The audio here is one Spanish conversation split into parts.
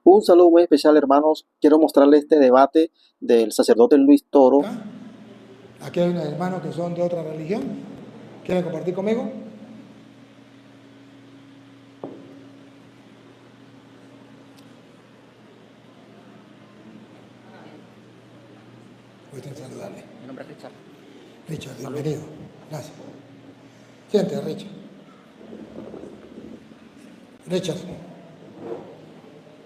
Un saludo muy especial, hermanos. Quiero mostrarles este debate del sacerdote Luis Toro. Aquí hay unos hermanos que son de otra religión. ¿Quieren compartir conmigo? Gusten saludarle. Mi nombre es Richard. Richard, bienvenido. Gracias. Siente, Richard. Richard,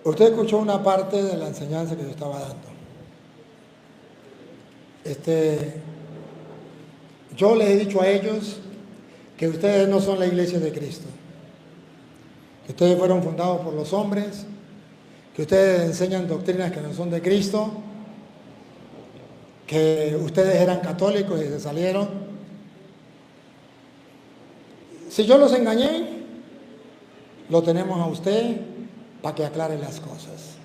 usted escuchó una parte de la enseñanza que yo estaba dando. Yo les he dicho a ellos que ustedes no son la iglesia de Cristo, que ustedes fueron fundados por los hombres, que ustedes enseñan doctrinas que no son de Cristo, que ustedes eran católicos y se salieron. Si yo los engañé, lo tenemos a usted para que aclare las cosas.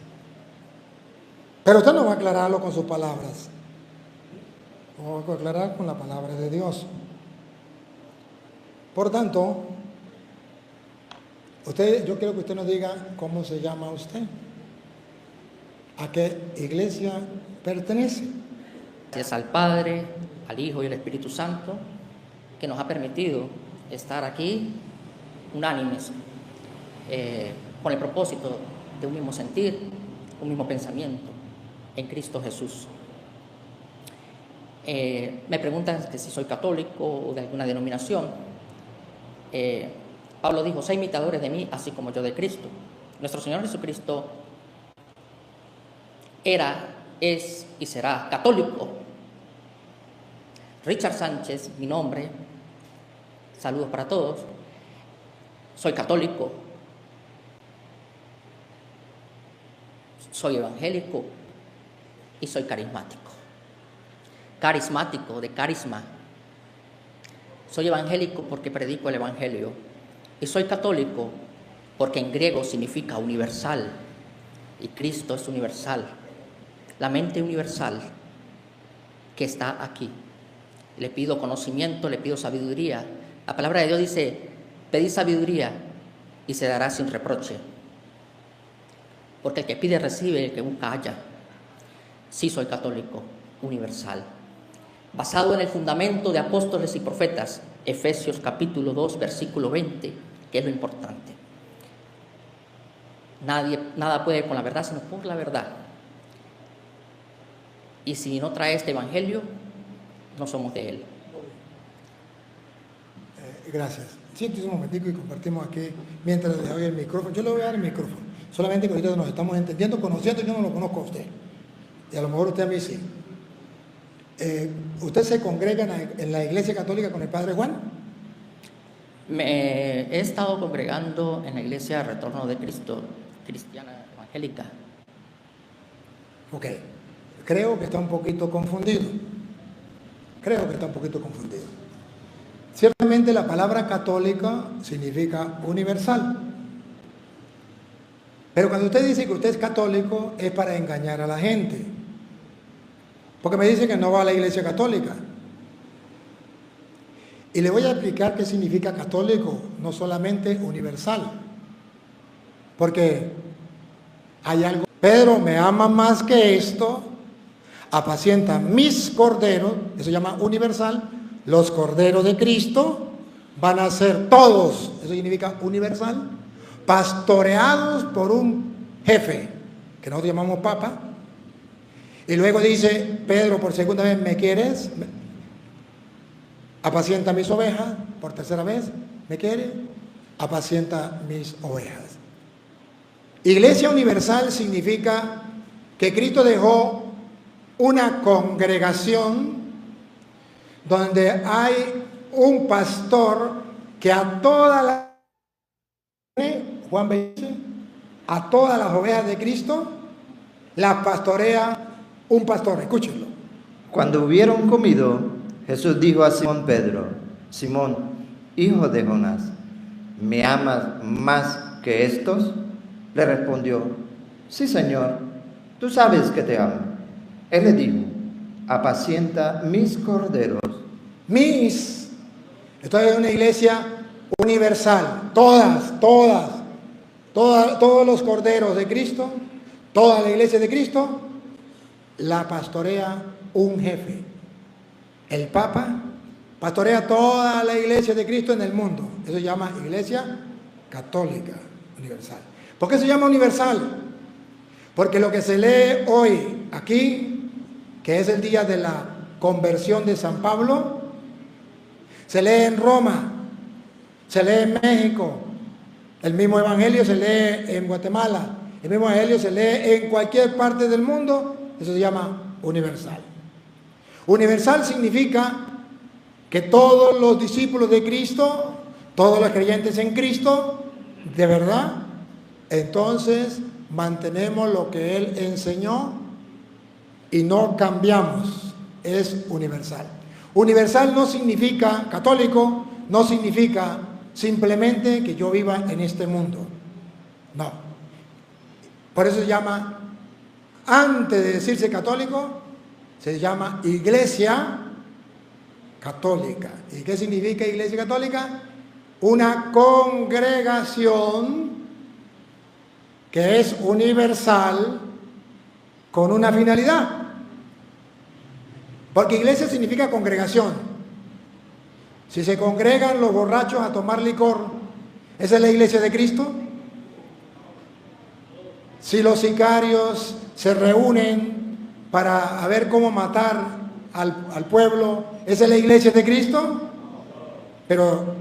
Pero usted no va a aclararlo con sus palabras, lo va a aclarar con la palabra de Dios. Por tanto, yo quiero que usted nos diga cómo se llama usted, a qué iglesia pertenece. Gracias al Padre, al Hijo y al Espíritu Santo, que nos ha permitido estar aquí unánimes, con el propósito de un mismo sentir, un mismo pensamiento en Cristo Jesús. Me preguntan que si soy católico o de alguna denominación. Pablo dijo: sé imitadores de mí, así como yo de Cristo. Nuestro Señor Jesucristo era, es y será católico. Richard Sánchez, mi nombre, saludos para todos, soy católico, soy evangélico y soy carismático. Carismático, de carisma. Soy evangélico porque predico el evangelio y soy católico porque en griego significa universal y Cristo es universal, la mente universal que está aquí. Le pido conocimiento, le pido sabiduría. La palabra de Dios dice: pedid sabiduría y se dará sin reproche, porque el que pide recibe, el que busca halla. Sí, soy católico universal, basado en el fundamento de apóstoles y profetas, Efesios capítulo 2, versículo 20, que es lo importante. Nada puede con la verdad sino por la verdad. Y si no trae este evangelio, no somos de él. Gracias. Siéntese un momentico y compartimos aquí mientras le doy el micrófono. Yo le voy a dar el micrófono, solamente que ahorita nos estamos entendiendo, conociendo. Yo no lo conozco a usted y a lo mejor usted a mí sí. ¿Usted se congrega en la iglesia católica con el Padre Juan? Me he estado congregando en la iglesia Retorno de Cristo, cristiana evangélica. Ok. Creo que está un poquito confundido. Ciertamente la palabra católica significa universal. Pero cuando usted dice que usted es católico, es para engañar a la gente. Porque me dice que no va a la iglesia católica. Y le voy a explicar qué significa católico, no solamente universal. Porque hay algo. Pedro me ama más que esto, apacienta mis corderos, eso se llama universal. Los corderos de Cristo van a ser todos, eso significa universal, pastoreados por un jefe, que nosotros llamamos papa. Y luego dice Pedro por segunda vez: ¿me quieres? Apacienta mis ovejas. Por tercera vez: ¿me quiere? Apacienta mis ovejas. Iglesia universal significa que Cristo dejó una congregación donde hay un pastor que a todas las Juan 20, a todas las ovejas de Cristo las pastorea un pastor. Escúchenlo. Cuando hubieron comido, Jesús dijo a Simón Pedro: Simón, hijo de Jonás, ¿me amas más que estos? Le respondió: sí, Señor, tú sabes que te amo. Él le dijo: apacienta mis corderos. Esto es una iglesia universal. Todos los corderos de Cristo Toda la iglesia de Cristo la pastorea un jefe. El Papa pastorea toda la iglesia de Cristo en el mundo. Eso se llama Iglesia Católica Universal. ¿Por qué se llama universal? Porque lo que se lee hoy aquí, que es el día de la conversión de San Pablo, se lee en Roma, se lee en México, el mismo evangelio se lee en Guatemala, el mismo evangelio se lee en cualquier parte del mundo. Eso se llama universal. Universal significa que todos los discípulos de Cristo, todos los creyentes en Cristo, de verdad, entonces mantenemos lo que Él enseñó y no cambiamos. Es universal. Universal no significa, católico, no significa simplemente que yo viva en este mundo. No. Por eso se llama, antes de decirse católico, se llama Iglesia Católica. ¿Y qué significa Iglesia Católica? Una congregación que es universal con una finalidad. Porque iglesia significa congregación. Si se congregan los borrachos a tomar licor, ¿esa es la iglesia de Cristo? Si los sicarios se reúnen para ver cómo matar al pueblo, ¿esa es la iglesia de Cristo? Pero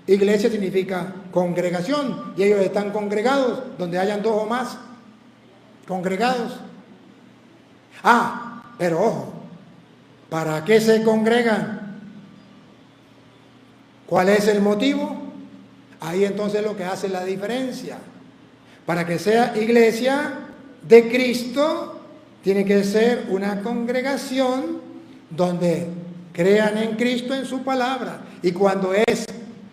iglesia significa congregación, y ellos están congregados donde hayan dos o más congregados. Pero ojo, ¿para qué se congregan? ¿Cuál es el motivo? Ahí entonces lo que hace la diferencia. Para que sea iglesia de Cristo, tiene que ser una congregación donde crean en Cristo, en su palabra. Y cuando es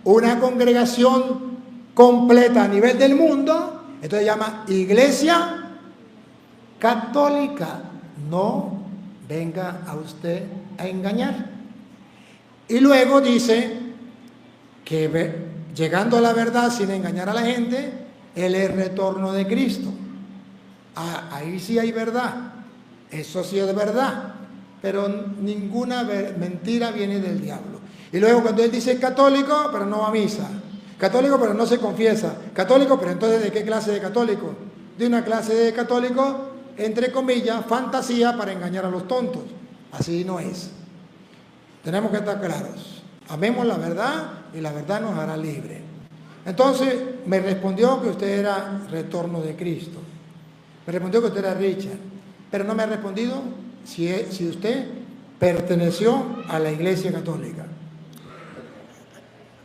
una congregación completa a nivel del mundo, entonces se llama Iglesia Católica. No venga a usted a engañar. Y luego dice que llegando a la verdad sin engañar a la gente, Él es retorno de Cristo. Ahí sí hay verdad. Eso sí es verdad. Pero ninguna mentira viene del diablo. Y luego cuando Él dice católico, pero no va a misa. Católico, pero no se confiesa. Católico, pero entonces ¿de qué clase de católico? De una clase de católico, entre comillas, fantasía para engañar a los tontos. Así no es. Tenemos que estar claros. Amemos la verdad y la verdad nos hará libre. Entonces me respondió que usted era retorno de Cristo. Me respondió que usted era Richard. Pero no me ha respondido si usted perteneció a la Iglesia Católica.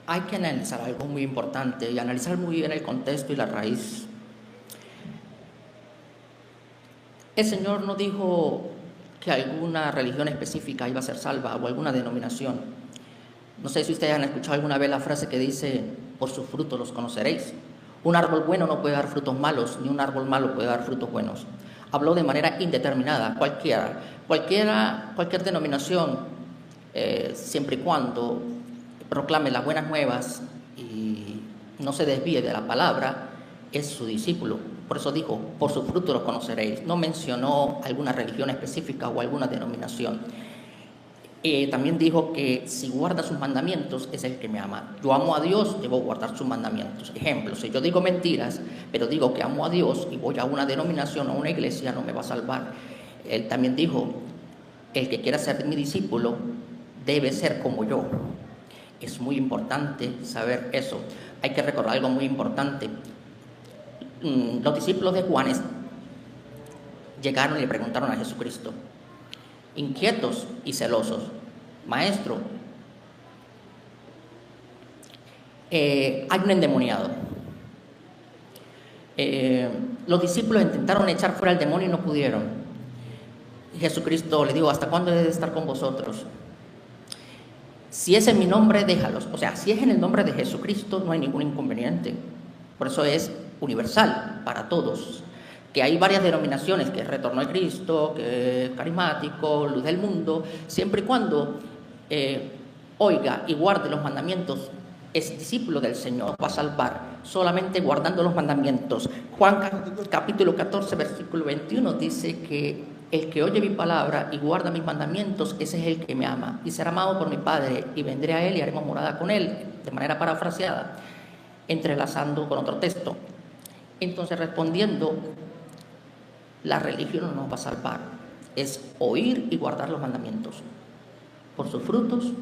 Hay que analizar algo muy importante y analizar muy bien el contexto y la raíz. El Señor no dijo que alguna religión específica iba a ser salva o alguna denominación. No sé si ustedes han escuchado alguna vez la frase que dice, por sus frutos los conoceréis. Un árbol bueno no puede dar frutos malos, ni un árbol malo puede dar frutos buenos. Habló de manera indeterminada, cualquier denominación, siempre y cuando proclame las buenas nuevas y no se desvíe de la palabra, es su discípulo. Por eso dijo, por sus frutos los conoceréis. No mencionó alguna religión específica o alguna denominación. También dijo que si guarda sus mandamientos es el que me ama. Yo amo a Dios, debo guardar sus mandamientos. Ejemplo, si yo digo mentiras, pero digo que amo a Dios y voy a una denominación o a una iglesia, no me va a salvar. Él también dijo, el que quiera ser mi discípulo debe ser como yo. Es muy importante saber eso. Hay que recordar algo muy importante. Los discípulos de Juan llegaron y le preguntaron a Jesucristo, inquietos y celosos, Maestro, hay un endemoniado. Los discípulos intentaron echar fuera el demonio y no pudieron. Y Jesucristo le dijo, ¿hasta cuándo he de estar con vosotros? Si es en mi nombre, déjalos. O sea, si es en el nombre de Jesucristo, no hay ningún inconveniente. Por eso es universal para todos. Que hay varias denominaciones, que es Retorno de Cristo, que es Carismático, Luz del Mundo, siempre y cuando oiga y guarde los mandamientos, es discípulo del Señor, va a salvar. solamente guardando los mandamientos. Juan capítulo 14, versículo 21 dice que el que oye mi palabra y guarda mis mandamientos, ese es el que me ama y será amado por mi Padre, y vendré a él y haremos morada con él, de manera parafraseada, entrelazando con otro texto. Entonces, respondiendo, la religión no nos va a salvar, es oír y guardar los mandamientos. Por sus frutos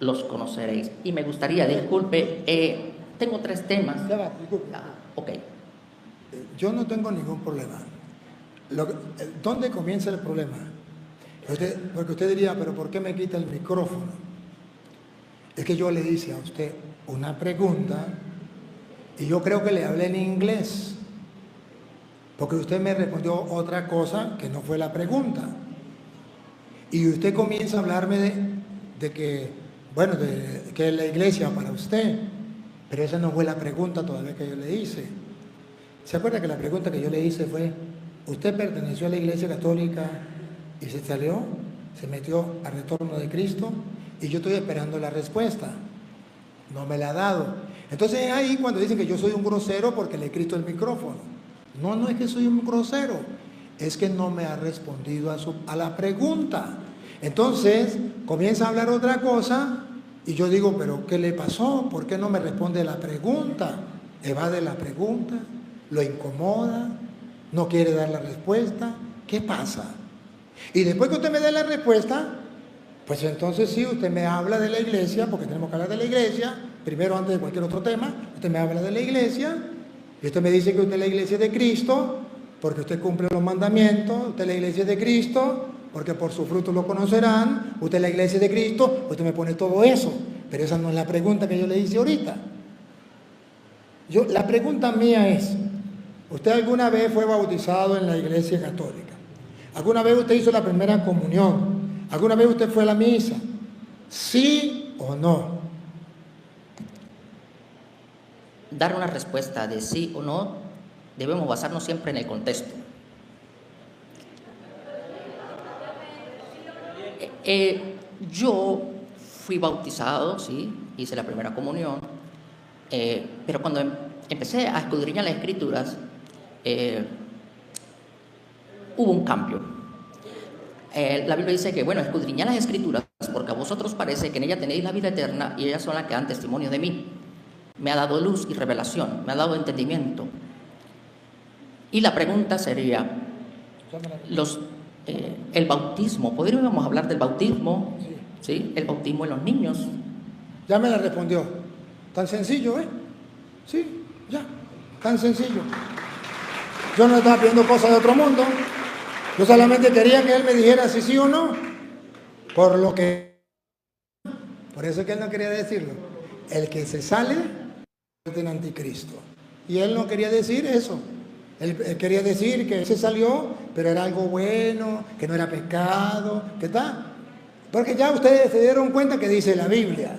los conoceréis. Y me gustaría, disculpe, tengo 3 temas. Ya va, disculpe. Ok. Yo no tengo ningún problema. ¿Dónde comienza el problema? Porque usted diría, pero ¿por qué me quita el micrófono? Es que yo le hice a usted una pregunta y yo creo que le hablé en inglés, porque usted me respondió otra cosa que no fue la pregunta. Y usted comienza a hablarme de que, bueno, de que es la iglesia para usted, pero esa no fue la pregunta todavía que yo le hice. ¿Se acuerda que la pregunta que yo le hice fue, ¿usted perteneció a la iglesia católica y se salió? ¿Se metió al retorno de Cristo? Y yo estoy esperando la respuesta. No me la ha dado. Entonces es ahí cuando dicen que yo soy un grosero porque le he quito el micrófono. No, no es que soy un grosero, es que no me ha respondido a la pregunta. Entonces comienza a hablar otra cosa y yo digo, pero ¿qué le pasó? ¿Por qué no me responde la pregunta? Evade la pregunta, lo incomoda, no quiere dar la respuesta. ¿Qué pasa? Y después que usted me dé la respuesta, pues entonces sí, usted me habla de la iglesia, porque tenemos que hablar de la iglesia, primero antes de cualquier otro tema, usted me habla de la iglesia, y usted me dice que usted es la iglesia de Cristo, porque usted cumple los mandamientos, usted es la iglesia de Cristo, porque por su fruto lo conocerán, usted es la iglesia de Cristo, usted me pone todo eso, pero esa no es la pregunta que yo le hice ahorita. La pregunta mía es, ¿usted alguna vez fue bautizado en la iglesia católica? ¿Alguna vez usted hizo la primera comunión? ¿Alguna vez usted fue a la misa? ¿Sí o no? Dar una respuesta de sí o no, debemos basarnos siempre en el contexto. Yo fui bautizado, sí, hice la primera comunión, pero cuando empecé a escudriñar las Escrituras, hubo un cambio. La Biblia dice que, bueno, escudriñad las Escrituras, porque a vosotros parece que en ellas tenéis la vida eterna y ellas son las que dan testimonio de mí. Me ha dado luz y revelación, me ha dado entendimiento. Y la pregunta sería, el bautismo, ¿podríamos hablar del bautismo? ¿Sí? El bautismo en los niños. Ya me la respondió. Tan sencillo, ¿eh? Sí, ya, tan sencillo. Yo no estaba pidiendo cosas de otro mundo. Yo solamente quería que él me dijera si sí o no. Por eso es que él no quería decirlo. El que se sale es el anticristo. Y él no quería decir eso. Él quería decir que él se salió, pero era algo bueno, que no era pecado, que tal. Porque ya ustedes se dieron cuenta que dice la Biblia.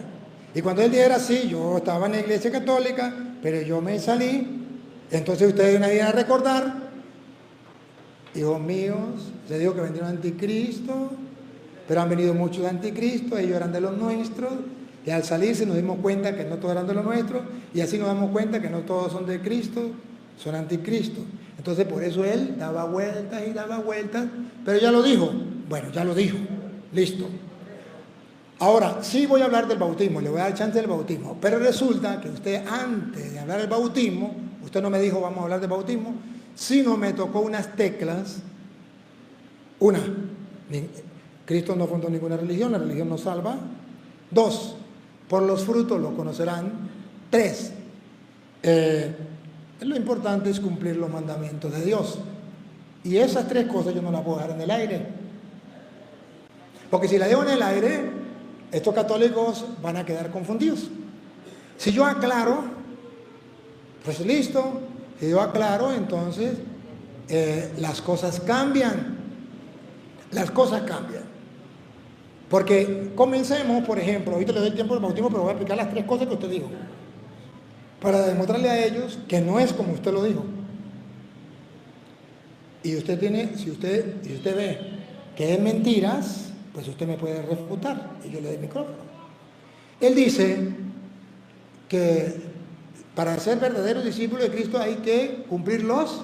Y cuando él dijera sí, yo estaba en la iglesia católica, pero yo me salí, entonces ustedes me iban a recordar, hijos míos, se dijo que vendieron anticristo, pero han venido muchos de anticristo, ellos eran de los nuestros, y al salirse nos dimos cuenta que no todos eran de los nuestros, y así nos damos cuenta que no todos son de Cristo, son anticristo. Entonces por eso él daba vueltas y daba vueltas, pero ya lo dijo. Bueno, ya lo dijo, listo. Ahora, sí voy a hablar del bautismo, le voy a dar chance del bautismo, pero resulta que usted antes de hablar del bautismo, usted no me dijo vamos a hablar del bautismo, sino me tocó unas teclas. Una, Cristo no fundó ninguna religión, la religión no salva. 2, por los frutos lo conocerán. 3, lo importante es cumplir los mandamientos de Dios. Y esas 3 cosas yo no las puedo dejar en el aire. Porque si las dejo en el aire, estos católicos van a quedar confundidos. Si yo aclaro, pues listo. Si yo aclaro, entonces las cosas cambian. Las cosas cambian. Porque comencemos, por ejemplo, ahorita le doy tiempo del bautismo, pero voy a explicar las 3 cosas que usted dijo. Para demostrarle a ellos que no es como usted lo dijo. Y usted tiene, si usted ve que es mentiras, pues usted me puede refutar y yo le doy el micrófono. Él dice que Para ser verdaderos discípulos de Cristo hay que cumplir los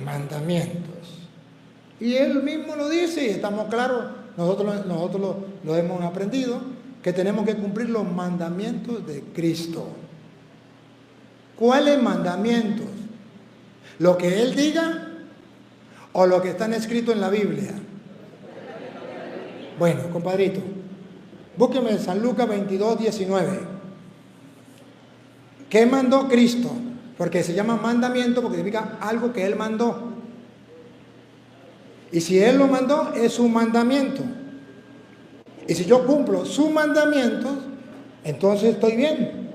mandamientos. Y Él mismo lo dice y estamos claros, nosotros lo hemos aprendido, que tenemos que cumplir los mandamientos de Cristo. ¿Cuáles mandamientos? ¿Lo que Él diga o lo que está escrito en la Biblia? Bueno, compadrito, búsqueme San Lucas 22, 19. ¿Qué mandó Cristo? Porque se llama mandamiento porque significa algo que Él mandó. Y si Él lo mandó, es su mandamiento. Y si yo cumplo sus mandamientos, entonces estoy bien.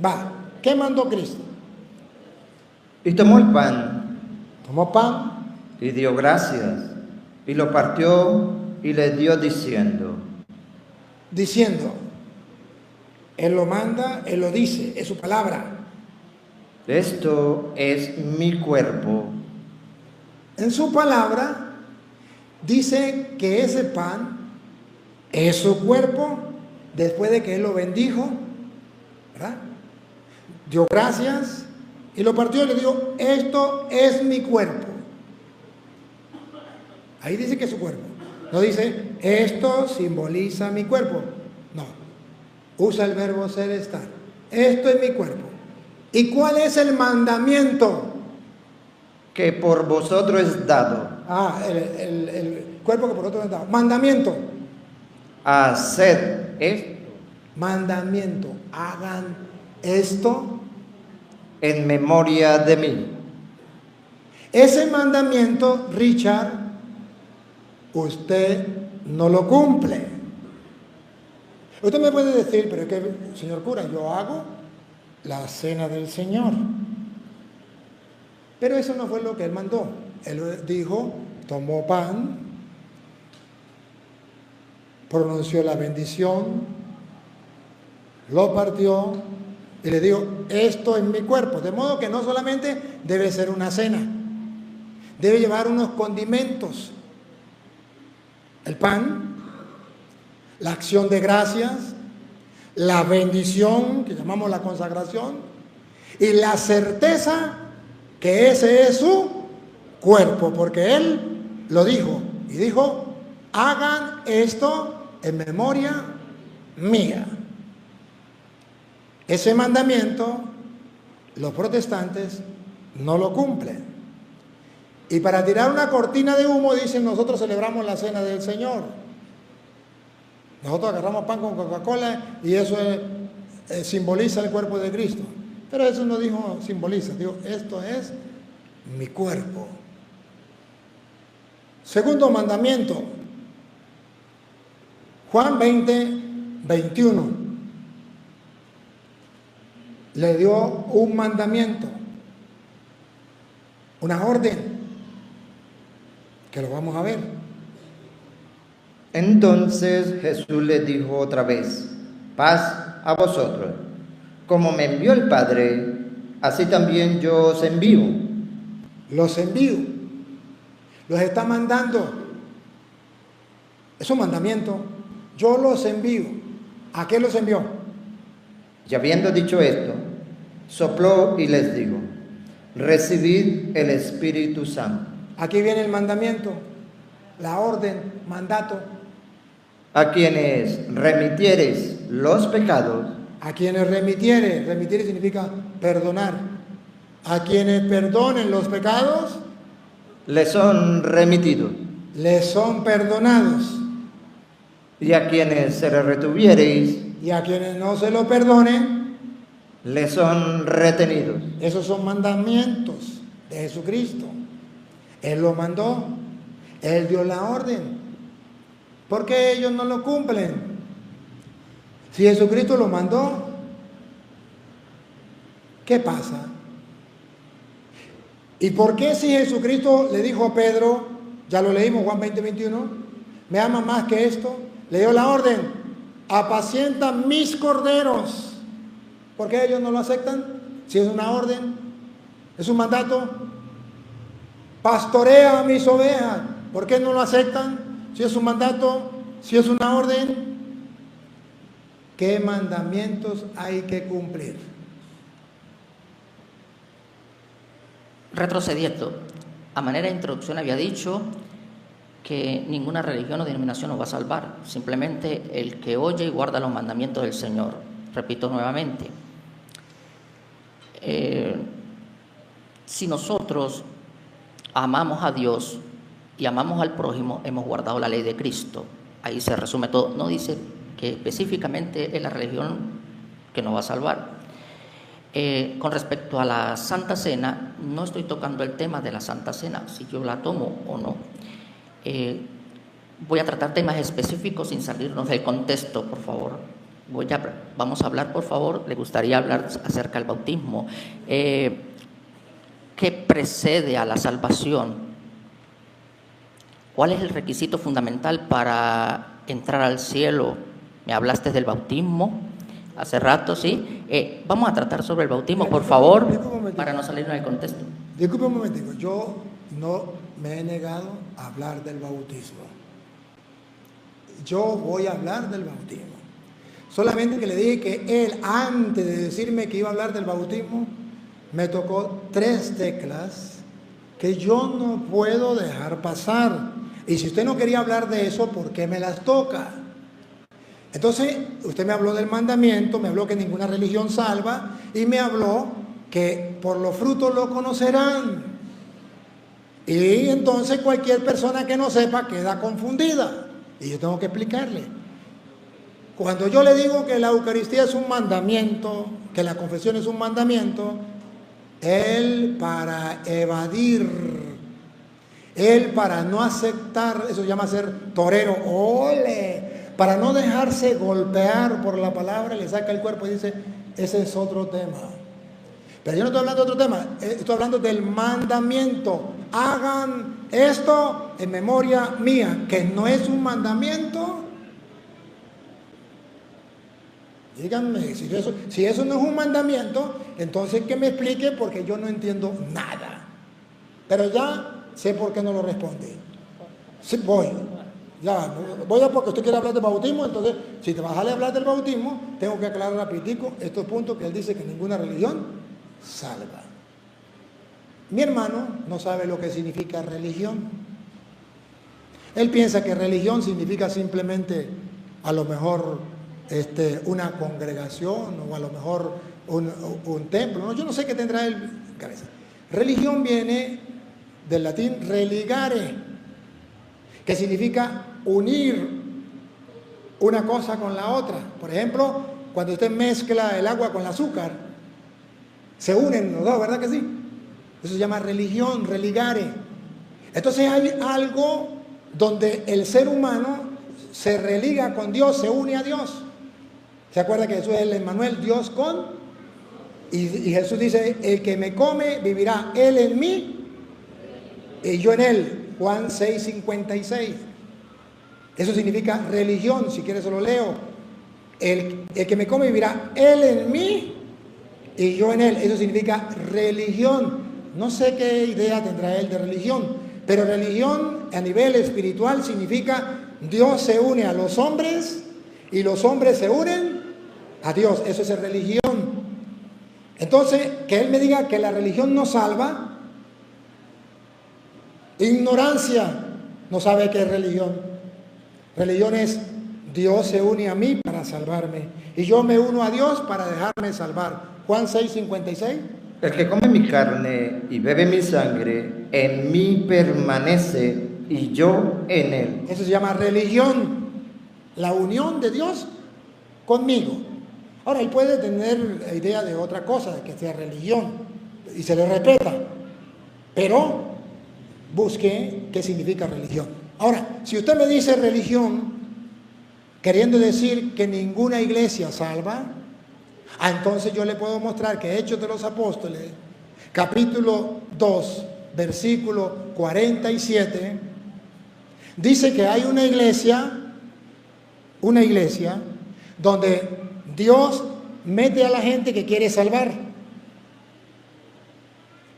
Va, ¿qué mandó Cristo? Y tomó el pan, Tomó pan, y dio gracias, y lo partió, y les dio diciendo, Él lo manda, Él lo dice, es su palabra. esto es mi cuerpo. En su palabra dice que ese pan es su cuerpo después de que Él lo bendijo, ¿verdad? Dio gracias y lo partió y le dijo, esto es mi cuerpo. Ahí dice que es su cuerpo. No dice, esto simboliza mi cuerpo. No, usa el verbo ser, estar. Esto es mi cuerpo. ¿Y cuál es el mandamiento? Que por vosotros es dado. El cuerpo que por otro es dado. Mandamiento. Haced esto Mandamiento. Hagan esto en memoria de mí. Ese mandamiento, Richard, usted no lo cumple. Usted me puede decir, pero es que, señor cura, yo hago la cena del Señor. Pero eso no fue lo que Él mandó. Él dijo, tomó pan, pronunció la bendición, lo partió y le dijo, esto es mi cuerpo. De modo que no solamente debe ser una cena, debe llevar unos condimentos. El pan, la acción de gracias, la bendición, que llamamos la consagración, y la certeza que ese es su cuerpo, porque Él lo dijo, y dijo, hagan esto en memoria mía. Ese mandamiento, los protestantes no lo cumplen. Y para tirar una cortina de humo, dicen, nosotros celebramos la cena del Señor. Nosotros agarramos pan con Coca-Cola y eso simboliza el cuerpo de Cristo. Pero eso no dijo simboliza, dijo, esto es mi cuerpo. Segundo mandamiento, Juan 20, 21. Le dio un mandamiento, una orden, que lo vamos a ver. Entonces Jesús les dijo otra vez, paz a vosotros. Como me envió el Padre, así también yo os envío. Los envío, los está mandando. Es un mandamiento. Yo los envío. ¿A qué los envió? Y habiendo dicho esto, sopló y les dijo, recibid el Espíritu Santo. Aquí viene el mandamiento, la orden, mandato. A quienes remitiereis los pecados, A quienes remitir significa perdonar. A quienes perdonen los pecados, les son remitidos. les son perdonados. Y a quienes se le retuviereis, Y a quienes no se lo perdonen, les son retenidos. esos son mandamientos de Jesucristo. Él lo mandó, Él dio la orden. ¿Por qué ellos no lo cumplen? Si Jesucristo lo mandó, ¿qué pasa? ¿Y por qué si Jesucristo le dijo a Pedro, ya lo leímos Juan 20, 21, me ama más que esto? Le dio la orden, apacienta mis corderos. ¿Por qué ellos no lo aceptan? Si es una orden, es un mandato. Pastorea a mis ovejas. ¿Por qué no lo aceptan? Si es un mandato, si es una orden. ¿Qué mandamientos hay que cumplir? retrocediendo, a manera de introducción había dicho que ninguna religión o denominación nos va a salvar, simplemente el que oye y guarda los mandamientos del Señor. Repito nuevamente, si nosotros amamos a Dios y amamos al prójimo, hemos guardado la ley de Cristo. Ahí se resume todo. No dice que específicamente es la religión que nos va a salvar. Con respecto a la Santa Cena, no estoy tocando el tema de la Santa Cena, si yo la tomo o no. Voy a tratar temas específicos sin salirnos del contexto, por favor. Vamos a hablar, por favor, le gustaría hablar acerca del bautismo. ¿Qué precede a la salvación? ¿Cuál es el requisito fundamental para entrar al cielo? Me hablaste del bautismo hace rato, ¿sí? Vamos a tratar sobre el bautismo, por favor, para no salirnos del contexto. Disculpe un momentico, yo no me he negado a hablar del bautismo. Yo voy a hablar del bautismo. Solamente que le dije que él, antes de decirme que iba a hablar del bautismo, me tocó 3 teclas que yo no puedo dejar pasar. Y si usted no quería hablar de eso, ¿por qué me las toca? Entonces, usted me habló del mandamiento, me habló que ninguna religión salva, y me habló que por los frutos lo conocerán. Y entonces cualquier persona que no sepa queda confundida. Y yo tengo que explicarle. Cuando yo le digo que la Eucaristía es un mandamiento, que la confesión es un mandamiento, él para evadir, él para no aceptar, eso se llama ser torero, ¡ole! Para no dejarse golpear por la palabra, le saca el cuerpo y dice, ese es otro tema. Pero yo no estoy hablando de otro tema, estoy hablando del mandamiento. Hagan esto en memoria mía, que no es un mandamiento. Díganme, si eso no es un mandamiento, entonces que me explique porque yo no entiendo nada. Pero ya sé por qué no lo responde. Sí, voy a porque usted quiere hablar del bautismo, entonces si te vas a hablar del bautismo, tengo que aclarar rapidito estos puntos que él dice que ninguna religión salva. Mi hermano no sabe lo que significa religión. Él piensa que religión significa simplemente a lo mejor una congregación o a lo mejor un templo. ¿No? Yo no sé qué tendrá él en cabeza. Religión viene del latín religare, que significa unir una cosa con la otra. Por ejemplo, cuando usted mezcla el agua con el azúcar, se unen los dos, ¿verdad que sí? Eso se llama religión, religare. Entonces hay algo donde el ser humano se religa con Dios, se une a Dios. ¿Se acuerda que Jesús es el Emmanuel, Dios con? Y Jesús dice, el que me come vivirá él en mí y yo en él. Juan 6:56. Eso significa religión, si quieres se lo leo. El que me come vivirá él en mí y yo en él. Eso significa religión. No sé qué idea tendrá él de religión, pero religión a nivel espiritual significa Dios se une a los hombres y los hombres se unen a Dios. Eso es religión. Entonces, que él me diga que la religión no salva, ignorancia, no sabe qué es religión. Religión es Dios se une a mí para salvarme y yo me uno a Dios para dejarme salvar. Juan 6:56. El que come mi carne y bebe mi sangre, en mí permanece y yo en él. Eso se llama religión, la unión de Dios conmigo. Ahora, él puede tener idea de otra cosa, de que sea religión, y se le respeta, pero busque qué significa religión. Ahora, si usted me dice religión, queriendo decir que ninguna iglesia salva, entonces yo le puedo mostrar que Hechos de los Apóstoles, capítulo 2, versículo 47, dice que hay una iglesia donde Dios mete a la gente que quiere salvar.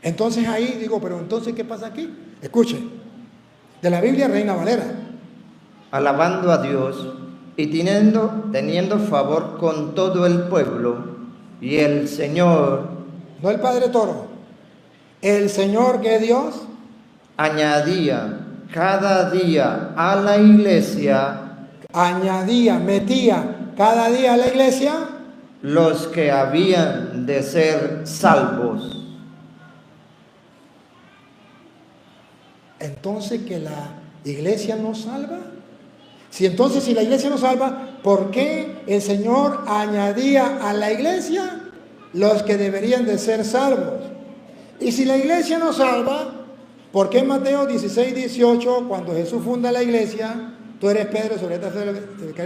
Entonces ahí digo, pero entonces ¿qué pasa aquí? Escuche, de la Biblia Reina Valera. Alabando a Dios y teniendo favor con todo el pueblo, y el Señor, no el Padre Toro, El Señor, que es Dios, añadía cada día a la iglesia añadía, metía cada día a la iglesia los que habían de ser salvos. Entonces, que la iglesia no salva. Si la iglesia no salva, ¿por qué el Señor añadía a la iglesia los que deberían de ser salvos? Y si la iglesia no salva, ¿por qué en Mateo 16, 18, cuando Jesús funda la iglesia, tú eres Pedro, sobre esta piedra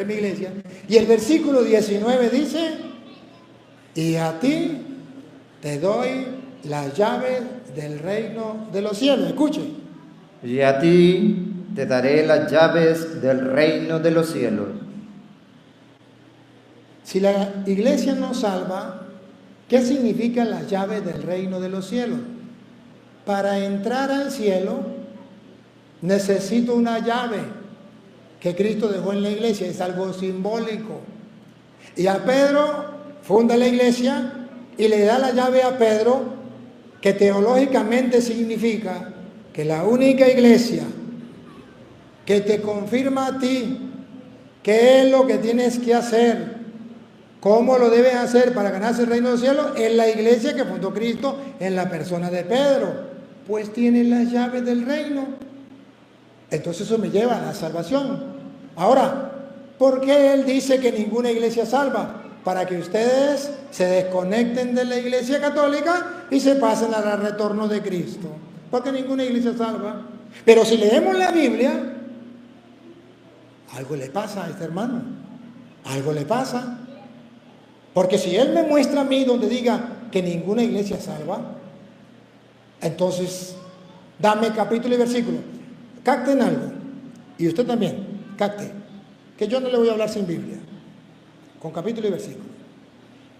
es mi iglesia, y el versículo 19 dice, y a ti te doy las llaves del reino de los cielos? Escuche. Y a ti te daré las llaves del reino de los cielos. Si la iglesia no salva, ¿qué significan las llaves del reino de los cielos? Para entrar al cielo necesito una llave que Cristo dejó en la iglesia, es algo simbólico. Y a Pedro funda la iglesia y le da la llave a Pedro, que teológicamente significa que la única iglesia que te confirma a ti qué es lo que tienes que hacer, cómo lo debes hacer para ganarse el reino del cielo, es la iglesia que fundó Cristo en la persona de Pedro. Pues tiene las llaves del reino. Entonces eso me lleva a la salvación. Ahora, ¿por qué él dice que ninguna iglesia salva? Para que ustedes se desconecten de la iglesia católica y se pasen al retorno de Cristo. Porque ninguna iglesia salva. Pero si leemos la Biblia, algo le pasa a este hermano. Algo le pasa. Porque si él me muestra a mí donde diga que ninguna iglesia salva, entonces dame capítulo y versículo. Capten algo. Y usted también, capte. Que yo no le voy a hablar sin Biblia. Con capítulo y versículo.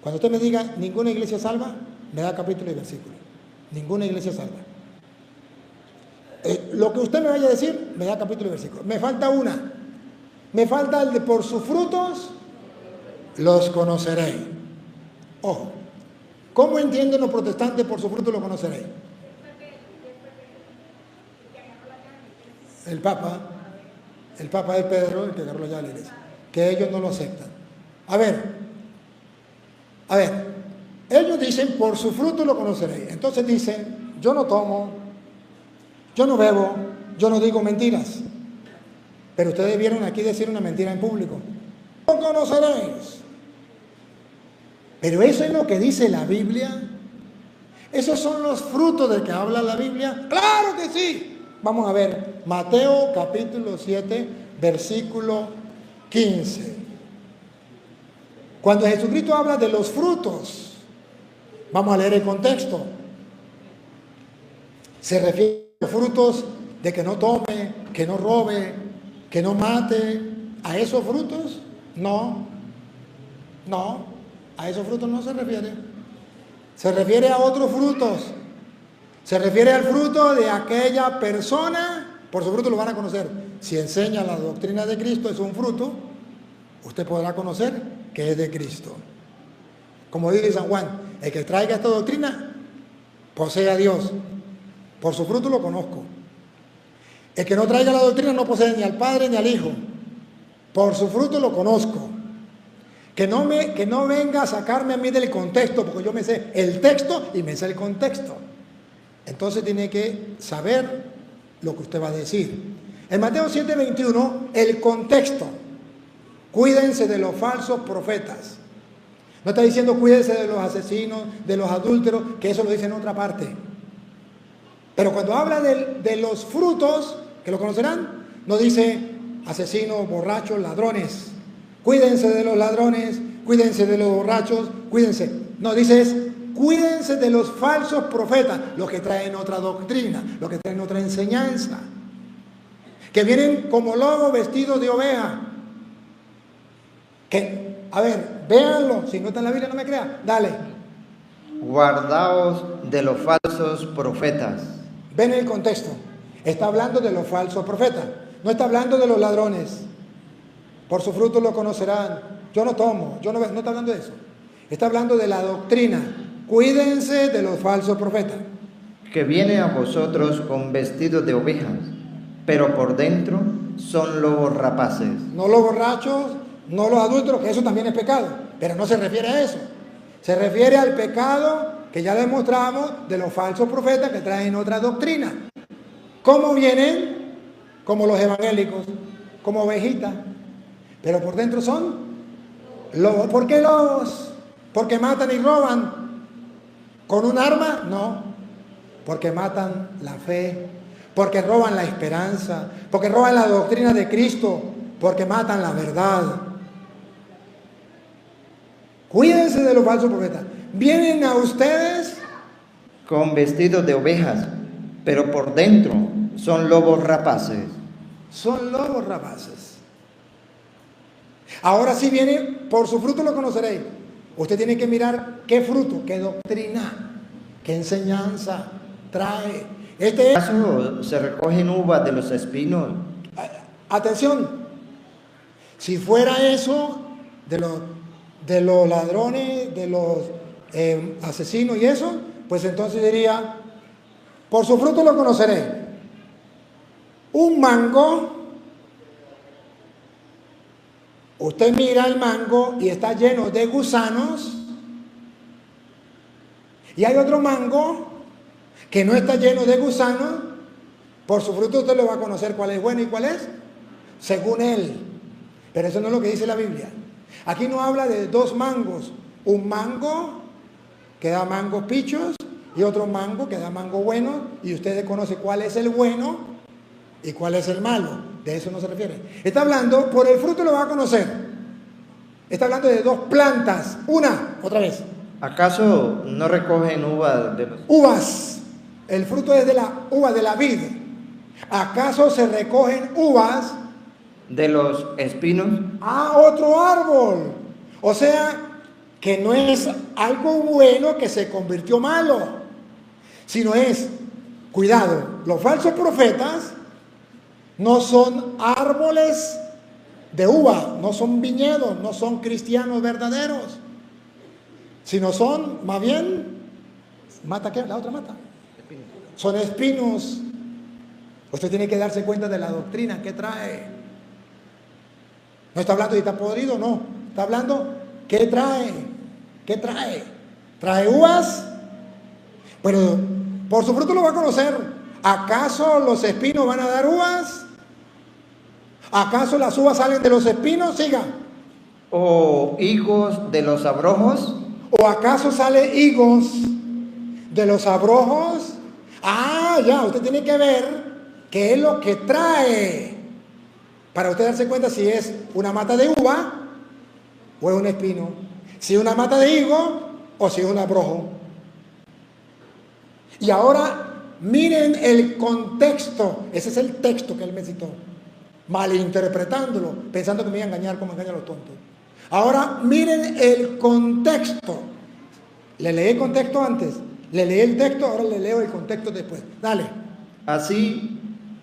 Cuando usted me diga ninguna iglesia salva, me da capítulo y versículo. Ninguna iglesia salva. Lo que usted me vaya a decir, me da capítulo y versículo. Me falta una. Me falta el de por sus frutos los conoceréis. Ojo. ¿Cómo entienden los protestantes por sus frutos los conoceréis? El Papa es Pedro, el que agarró ya la iglesia. Que ellos no lo aceptan. A ver. Ellos dicen, por su fruto lo conoceréis. Entonces dicen, yo no tomo, yo no bebo, yo no digo mentiras. Pero ustedes vieron aquí decir una mentira en público. Lo conoceréis. Pero eso es lo que dice la Biblia. ¿Esos son los frutos de que habla la Biblia? ¡Claro que sí! Vamos a ver, Mateo capítulo 7, versículo 15. Cuando Jesucristo habla de los frutos, vamos a leer el contexto. ¿Se refiere a los frutos de que no tome, que no robe, que no mate? ¿A esos frutos? No, a esos frutos no se refiere. Se refiere a otros frutos. Se refiere al fruto de aquella persona, por su fruto lo van a conocer. Si enseña la doctrina de Cristo, es un fruto, usted podrá conocer que es de Cristo. Como dice San Juan, el que traiga esta doctrina posee a Dios. Por su fruto lo conozco. El que no traiga la doctrina no posee ni al Padre ni al Hijo. Por su fruto lo conozco. Que no venga a sacarme a mí del contexto, porque yo me sé el texto y me sé el contexto. Entonces tiene que saber lo que usted va a decir. En Mateo 7:21, el contexto. Cuídense de los falsos profetas. No está diciendo cuídense de los asesinos, de los adúlteros, que eso lo dice en otra parte. Pero cuando habla de los frutos, que lo conocerán, no dice asesinos, borrachos, ladrones. Cuídense de los ladrones, cuídense de los borrachos, cuídense. No, dice cuídense de los falsos profetas, los que traen otra doctrina, los que traen otra enseñanza, que vienen como lobos vestidos de oveja. Que, a ver, véanlo, si no está en la Biblia no me crea, dale. Guardaos de los falsos profetas. Ven el contexto, está hablando de los falsos profetas, no está hablando de los ladrones. Por su fruto lo conocerán. Yo no tomo, no está hablando de eso. Está hablando de la doctrina. Cuídense de los falsos profetas. que viene a vosotros con vestidos de ovejas, pero por dentro son lobos rapaces. No los borrachos, no los adúlteros, que eso también es pecado, pero no se refiere a eso. Se refiere al pecado que ya demostramos de los falsos profetas que traen otra doctrina. ¿Cómo vienen? Como los evangélicos, como ovejitas, pero por dentro son lobos. ¿Por qué lobos? ¿Porque matan y roban con un arma? No, porque matan la fe, porque roban la esperanza, porque roban la doctrina de Cristo, porque matan la verdad. Cuídense de los falsos profetas. Vienen a ustedes con vestidos de ovejas, pero por dentro son lobos rapaces. Son lobos rapaces. Ahora sí viene, por su fruto lo conoceréis. Usted tiene que mirar qué fruto, qué doctrina, qué enseñanza trae. ¿Acaso se recogen uvas de los espinos? Atención, si fuera eso de los ladrones, de los asesinos y eso, pues entonces diría, por su fruto lo conoceré. Un mango, usted mira el mango y está lleno de gusanos, y hay otro mango que no está lleno de gusanos. Por su fruto usted lo va a conocer cuál es bueno y cuál es según él. Pero eso no es lo que dice la Biblia. Aquí no habla de dos mangos, un mango que da mangos pichos y otro mango que da mango bueno, y usted conoce cuál es el bueno y cuál es el malo. De eso no se refiere. Está hablando, por el fruto lo va a conocer. Está hablando de dos plantas. Una, otra vez. ¿Acaso no recogen uvas de los... Uvas. El fruto es de la uva de la vid. ¿Acaso se recogen uvas de los espinos? Ah, otro árbol. O sea, que no es algo bueno que se convirtió malo, sino es, cuidado, los falsos profetas no son árboles de uva, no son viñedos, no son cristianos verdaderos, sino son, más bien, ¿mata qué? La otra mata. Son espinos. Usted tiene que darse cuenta de la doctrina que trae. No está hablando de está podrido, no. Está hablando, ¿qué trae? ¿Qué trae? ¿Trae uvas? Bueno, por su fruto lo va a conocer. ¿Acaso los espinos van a dar uvas? ¿Acaso las uvas salen de los espinos? Siga. ¿O higos de los abrojos? ¿O acaso sale higos de los abrojos? Ah, ya, usted tiene que ver qué es lo que trae para usted darse cuenta si es una mata de uva o es un espino, si es una mata de higo o si es un abrojo. Y ahora miren el contexto. Ese es el texto que él me citó, malinterpretándolo, pensando que me iba a engañar como engañan los tontos. Ahora miren el contexto. Le leí el contexto antes, le leí el texto, ahora le leo el contexto después. Dale. Así,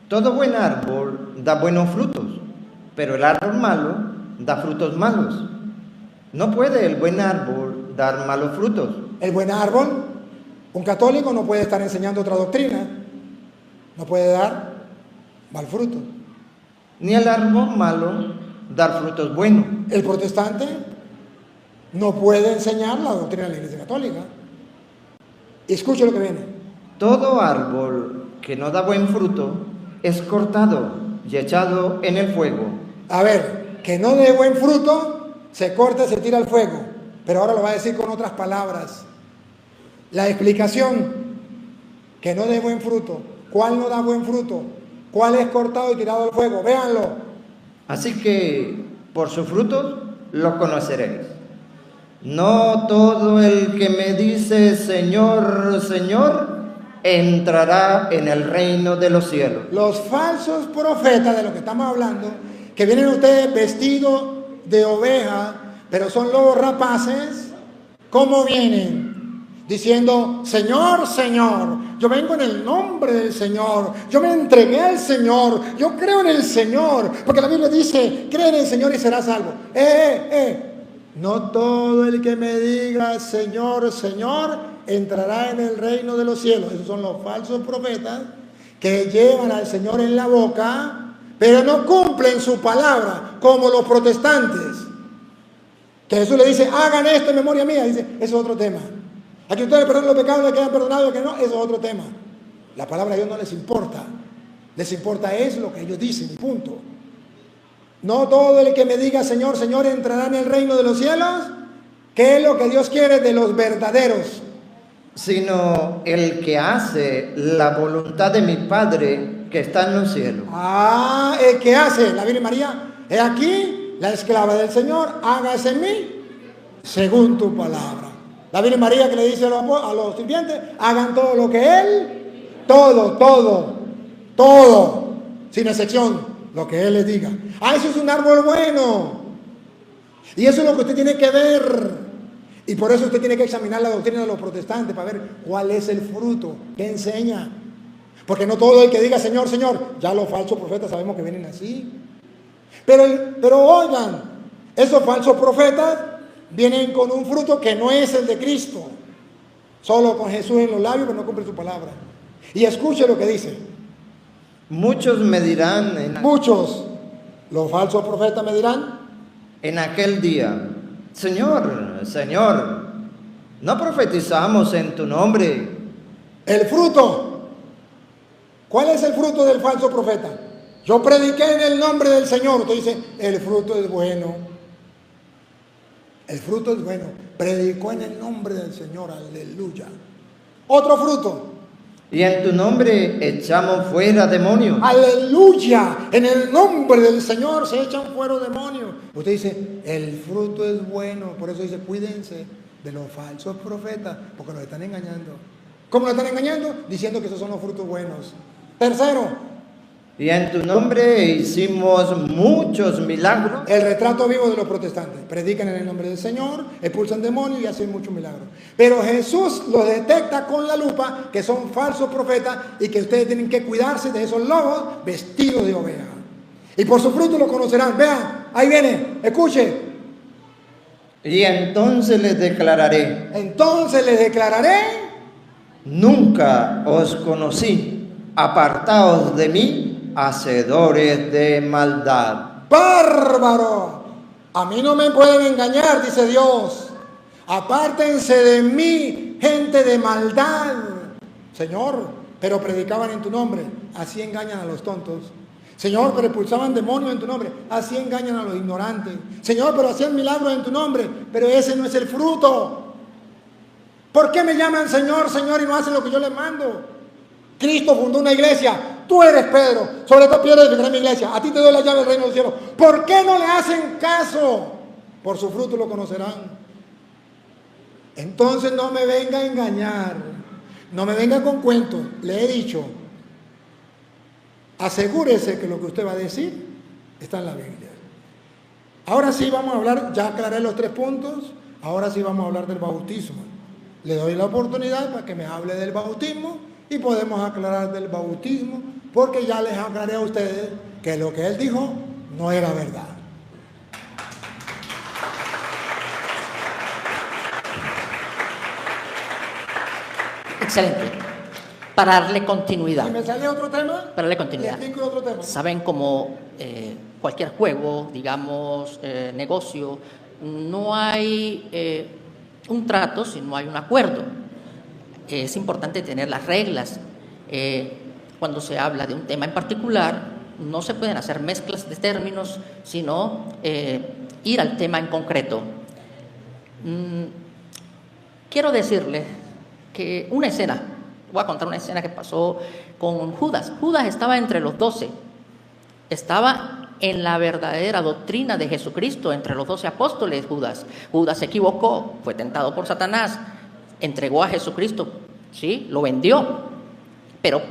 todo buen árbol da buenos frutos, pero el árbol malo da frutos malos. No puede el buen árbol dar malos frutos. El buen árbol, un católico no puede estar enseñando otra doctrina, no puede dar mal fruto. Ni el árbol malo dar frutos buenos. El protestante no puede enseñar la doctrina de la Iglesia Católica. Escuche lo que viene. Todo árbol que no da buen fruto es cortado y echado en el fuego. A ver, que no dé buen fruto, se corta y se tira al fuego. Pero ahora lo va a decir con otras palabras. La explicación, que no dé buen fruto. ¿Cuál no da buen fruto? ¿Cuál es cortado y tirado al fuego? Véanlo. Así que por sus frutos lo conoceréis. No todo el que me dice Señor, Señor, entrará en el reino de los cielos. Los falsos profetas de los que estamos hablando, que vienen ustedes vestidos de oveja, pero son lobos rapaces, ¿cómo vienen? Diciendo, Señor, Señor, yo vengo en el nombre del Señor, yo me entregué al Señor, yo creo en el Señor, porque la Biblia dice, cree en el Señor y serás salvo. No todo el que me diga Señor, Señor, entrará en el reino de los cielos. Esos son los falsos profetas que llevan al Señor en la boca, pero no cumplen su palabra, como los protestantes. Que Jesús le dice, hagan esto en memoria mía. Dice, eso es otro tema. A que ustedes perdonen los pecados, le quedan perdonados, que no, eso es otro tema. La palabra de Dios no les importa. Les importa es lo que ellos dicen, y punto. No todo el que me diga Señor, Señor entrará en el reino de los cielos, que es lo que Dios quiere de los verdaderos. Sino el que hace la voluntad de mi Padre que está en los cielos. El que hace, la Virgen María, he aquí, la esclava del Señor, hágase en mí según tu palabra. La Virgen María que le dice a los sirvientes, hagan todo lo que Él, todo, sin excepción, lo que Él les diga. Eso es un árbol bueno. Y eso es lo que usted tiene que ver. Y por eso usted tiene que examinar la doctrina de los protestantes para ver cuál es el fruto, qué enseña. Porque no todo el que diga Señor, Señor, ya los falsos profetas sabemos que vienen así. Pero oigan, esos falsos profetas vienen con un fruto que no es el de Cristo. Solo con Jesús en los labios, pero no cumple su palabra. Y escuche lo que dice. Muchos me dirán, Muchos, los falsos profetas me dirán, en aquel día, Señor, Señor, ¿no profetizamos en tu nombre? el fruto. ¿Cuál es el fruto del falso profeta? Yo prediqué en el nombre del Señor. Usted dice, el fruto es bueno. El fruto es bueno. Predicó en el nombre del Señor, aleluya. Otro fruto. Y en tu nombre echamos fuera demonios. Aleluya. En el nombre del Señor se echan fuera demonios. Usted dice, el fruto es bueno. Por eso dice, cuídense de los falsos profetas, porque nos están engañando. ¿Cómo nos están engañando? Diciendo que esos son los frutos buenos. Tercero. Y en tu nombre hicimos muchos milagros. El retrato vivo de los protestantes. Predican en el nombre del Señor, expulsan demonios y hacen muchos milagros. Pero Jesús los detecta con la lupa que son falsos profetas y que ustedes tienen que cuidarse de esos lobos vestidos de oveja. Y por su fruto lo conocerán. Vean, ahí viene, escuche. Y entonces les declararé. Entonces les declararé. Nunca os conocí. Apartaos de mí, hacedores de maldad. ¡Bárbaro! A mí no me pueden engañar, dice Dios. Apártense de mí, gente de maldad. Señor, pero predicaban en tu nombre. Así engañan a los tontos. Señor, pero expulsaban demonios en tu nombre. Así engañan a los ignorantes. Señor, pero hacían milagros en tu nombre. Pero ese no es el fruto. ¿Por qué me llaman Señor, Señor y no hacen lo que yo les mando? Cristo fundó una iglesia. Tú eres Pedro. Sobre esta piedra edificaré mi iglesia. A ti te doy la llave del reino del cielo. ¿Por qué no le hacen caso? Por su fruto lo conocerán. Entonces no me venga a engañar. No me venga con cuentos. Le he dicho, asegúrese que lo que usted va a decir está en la Biblia. Ahora sí vamos a hablar, ya aclaré los 3 puntos. Ahora sí vamos a hablar del bautismo. Le doy la oportunidad para que me hable del bautismo. Y podemos aclarar del bautismo, porque ya les aclaré a ustedes que lo que él dijo no era verdad. Excelente. Para darle continuidad. Si me sale otro tema, Para darle continuidad. le explico otro tema. Saben, como cualquier juego, digamos, negocio, no hay un trato si no hay un acuerdo. Es importante tener las reglas. Cuando se habla de un tema en particular, no se pueden hacer mezclas de términos, sino ir al tema en concreto. Quiero decirles que una escena, voy a contar una escena que pasó con Judas. Judas estaba entre los 12, estaba en la verdadera doctrina de Jesucristo, entre los 12 apóstoles. Judas se equivocó, fue tentado por Satanás, entregó a Jesucristo, ¿sí? Lo vendió, pero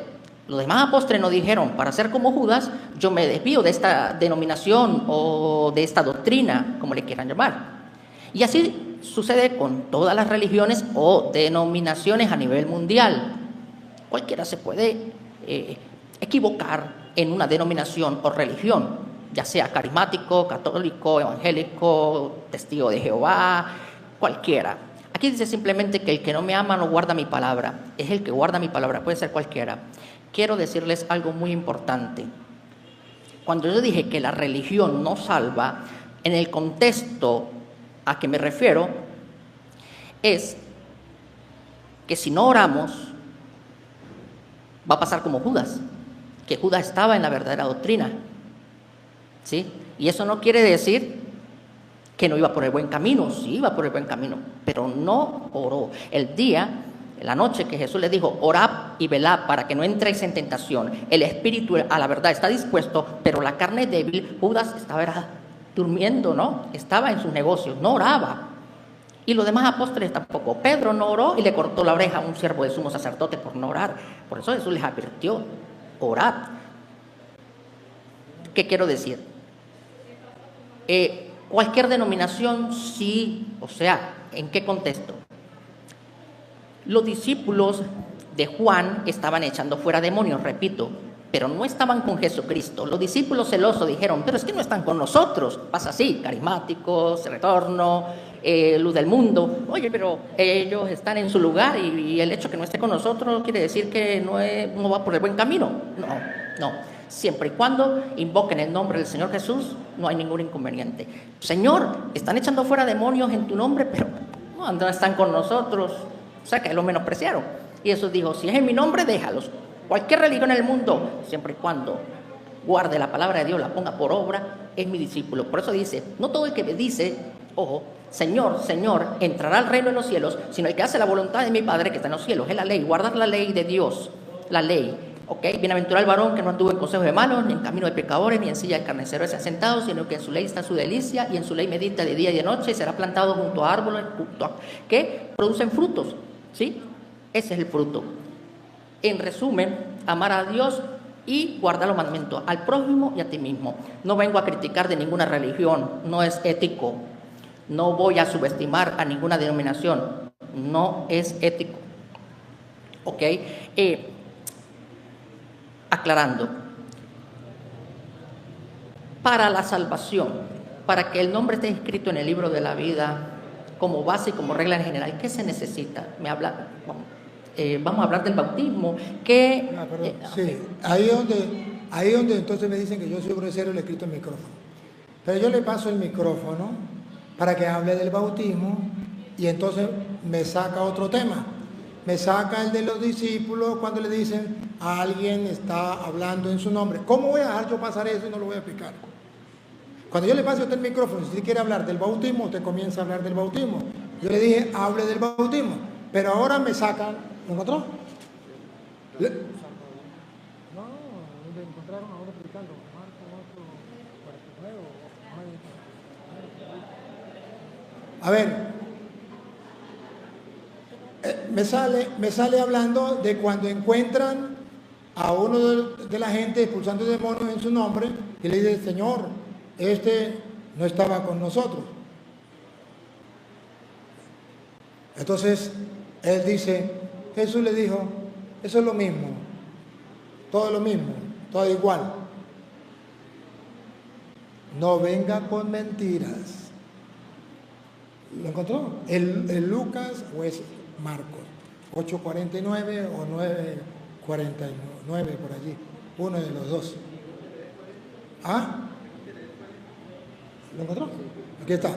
los demás apóstoles no dijeron, para ser como Judas, yo me desvío de esta denominación o de esta doctrina, como le quieran llamar. Y así sucede con todas las religiones o denominaciones a nivel mundial. Cualquiera se puede equivocar en una denominación o religión, ya sea carismático, católico, evangélico, testigo de Jehová, cualquiera. Aquí dice simplemente que el que no me ama no guarda mi palabra. Es el que guarda mi palabra, puede ser cualquiera. Quiero decirles algo muy importante. Cuando yo dije que la religión no salva, en el contexto a que me refiero es que si no oramos, va a pasar como Judas, que Judas estaba en la verdadera doctrina, ¿sí? Y eso no quiere decir que no iba por el buen camino, sí iba por el buen camino, pero no oró. La noche que Jesús le dijo, orad y velad para que no entréis en tentación. El espíritu a la verdad está dispuesto, pero la carne es débil. Judas estaba durmiendo, ¿no? Estaba en sus negocios, no oraba. Y los demás apóstoles tampoco. Pedro no oró y le cortó la oreja a un siervo del sumo sacerdote por no orar. Por eso Jesús les advirtió, orad. ¿Qué quiero decir? Cualquier denominación, sí, o sea, ¿en qué contexto? Los discípulos de Juan estaban echando fuera demonios, repito, pero no estaban con Jesucristo. Los discípulos celosos dijeron, pero es que no están con nosotros. Pasa así, carismáticos, retorno, luz del mundo. Oye, pero ellos están en su lugar y el hecho que no esté con nosotros quiere decir que no va por el buen camino. No. Siempre y cuando invoquen el nombre del Señor Jesús, no hay ningún inconveniente. Señor, están echando fuera demonios en tu nombre, pero no están con nosotros. O sea que lo menospreciaron. Y Jesús dijo, si es en mi nombre, déjalos. Cualquier religión en el mundo, siempre y cuando guarde la palabra de Dios, la ponga por obra, es mi discípulo. Por eso dice, no todo el que me dice, ojo, Señor, Señor, entrará al reino de los cielos, sino el que hace la voluntad de mi Padre que está en los cielos. Es la ley, guardar la ley de Dios, la ley. ¿Ok? Bienaventurado el varón que no anduvo en consejo de malos, ni en camino de pecadores, ni en silla de carniceros se ha sentado, sino que en su ley está su delicia, y en su ley medita de día y de noche, y será plantado junto a árboles que producen frutos. ¿Sí? Ese es el fruto. En resumen, amar a Dios y guardar los mandamientos, al prójimo y a ti mismo. No vengo a criticar de ninguna religión, no es ético. No voy a subestimar a ninguna denominación, no es ético. ¿Ok? Aclarando, para la salvación, para que el nombre esté inscrito en el libro de la vida como base y como regla en general, ¿qué se necesita? Vamos a hablar del bautismo. Sí, ahí donde entonces me dicen que yo soy grosero y le quito el micrófono. Pero yo le paso el micrófono para que hable del bautismo y entonces me saca otro tema. Me saca el de los discípulos cuando le dicen a alguien está hablando en su nombre. ¿Cómo voy a dejar yo pasar eso y no lo voy a explicar? Cuando yo le paso a usted el micrófono, si usted quiere hablar del bautismo, usted comienza a hablar del bautismo. Yo le dije, hable del bautismo. Pero ahora me sacan, ¿lo encontró? No, le encontraron ahora explicando. A ver. Me sale hablando de cuando encuentran a uno de la gente expulsando demonios en su nombre y le dice, Señor, este no estaba con nosotros. Entonces, él dice, Jesús le dijo, eso es lo mismo, todo igual. No venga con mentiras. ¿Lo encontró? ¿El Lucas o es Marcos? 8:49 o 9:49 por allí. Uno de los dos. ¿Ah? ¿Lo encontró? Aquí está.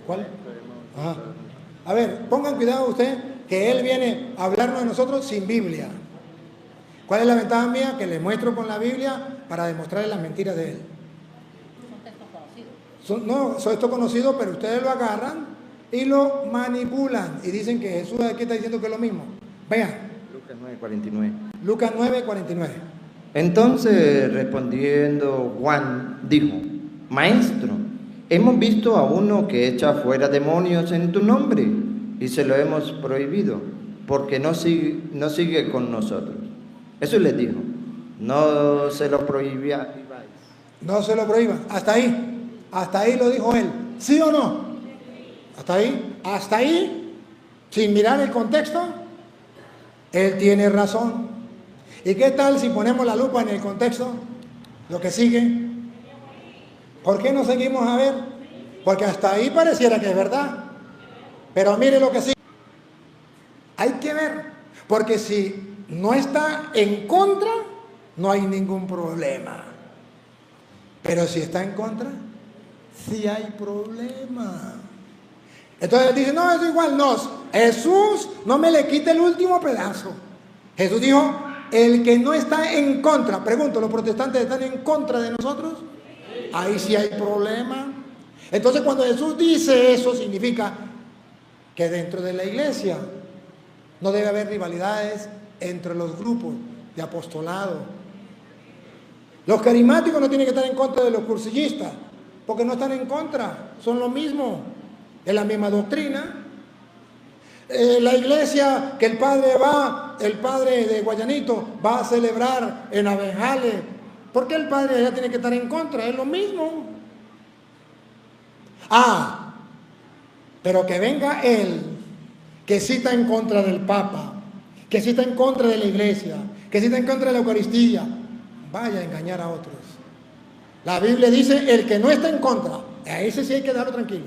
¿Cuál? Ajá. A ver, pongan cuidado usted que él viene a hablarnos de nosotros sin Biblia. ¿Cuál es la ventaja mía? Que le muestro con la Biblia para demostrarle las mentiras de él. No, son estos conocidos, pero ustedes lo agarran y lo manipulan y dicen que Jesús aquí está diciendo que es lo mismo. Vean. Lucas 9:49. Lucas 9:49. Entonces, respondiendo Juan, dijo, Maestro, hemos visto a uno que echa fuera demonios en tu nombre y se lo hemos prohibido porque no sigue con nosotros. Eso les dijo, no se lo prohibía. No se lo prohíban. Hasta ahí lo dijo él. ¿Sí o no? Hasta ahí, sin mirar el contexto, él tiene razón. ¿Y qué tal si ponemos la lupa en el contexto? Lo que sigue. ¿Por qué no seguimos a ver? Porque hasta ahí pareciera que es verdad. Pero mire lo que sí. Hay que ver, porque si no está en contra, no hay ningún problema. Pero si está en contra, sí hay problema. Entonces dice, no, eso igual no. Jesús no me le quite el último pedazo. Jesús dijo, el que no está en contra. Pregunto, ¿los protestantes están en contra de nosotros? Ahí sí hay problema. Entonces cuando Jesús dice eso, significa que dentro de la iglesia no debe haber rivalidades entre los grupos de apostolado. Los carismáticos no tienen que estar en contra de los cursillistas, porque no están en contra, son lo mismo, es la misma doctrina. La iglesia que el padre de Guayanito va a celebrar en Abenjales, ¿por qué el padre allá tiene que estar en contra? Es lo mismo. Pero que venga él, que sí está en contra del Papa, que sí está en contra de la iglesia, que sí está en contra de la Eucaristía, vaya a engañar a otros. La Biblia dice, el que no está en contra, a ese sí hay que dejarlo tranquilo,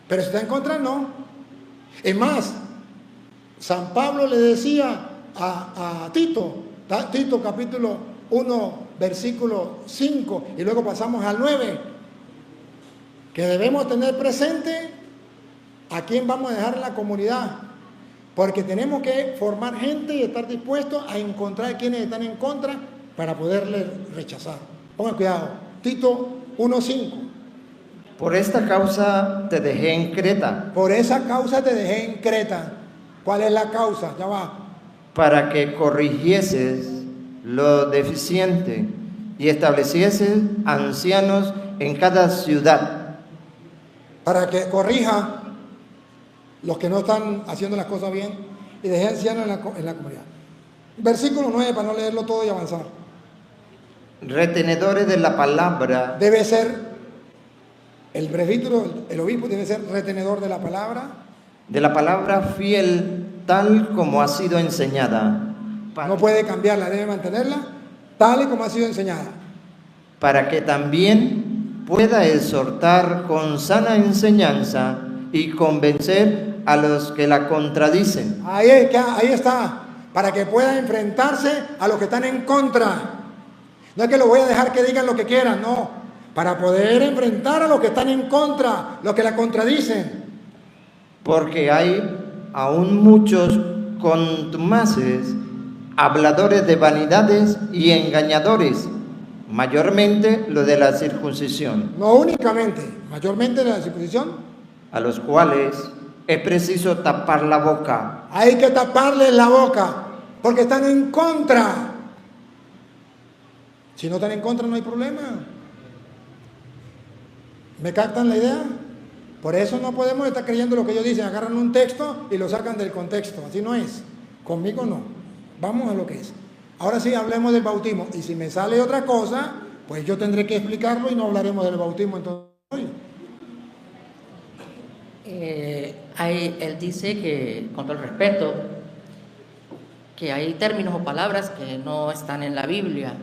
pero si está en contra, no. Es más, San Pablo le decía a Tito, Tito capítulo 1, versículo 5, y luego pasamos al 9, que debemos tener presente a quién vamos a dejar en la comunidad, porque tenemos que formar gente y estar dispuestos a encontrar quienes están en contra para poderles rechazar. Pongan cuidado, Tito 1:5. Por esta causa te dejé en Creta. Por esa causa te dejé en Creta. ¿Cuál es la causa? Ya va. Para que corrigieses lo deficiente y establecieses ancianos en cada ciudad. Para que corrija los que no están haciendo las cosas bien y dejé ancianos en la comunidad. Versículo 9, para no leerlo todo y avanzar. Retenedores de la palabra. Debe ser, el presbítero, el obispo debe ser retenedor de la palabra. De la palabra fiel, tal como ha sido enseñada. No puede cambiarla, debe mantenerla tal y como ha sido enseñada. Para que también pueda exhortar con sana enseñanza y convencer a los que la contradicen. Ahí está, para que pueda enfrentarse a los que están en contra. No es que lo voy a dejar que digan lo que quieran, no. Para poder enfrentar a los que están en contra, los que la contradicen. Porque hay aún muchos contumaces, habladores de vanidades y engañadores, mayormente lo de la circuncisión. No únicamente, mayormente de la circuncisión. A los cuales es preciso tapar la boca. Hay que taparles la boca, porque están en contra. Si no están en contra, no hay problema. ¿Me captan la idea? Por eso no podemos estar creyendo lo que ellos dicen. Agarran un texto y lo sacan del contexto. Así no es. Conmigo no. Vamos a lo que es. Ahora sí, hablemos del bautismo. Y si me sale otra cosa, pues yo tendré que explicarlo y no hablaremos del bautismo entonces hoy. Él dice que, con todo el respeto, que hay términos o palabras que no están en la Biblia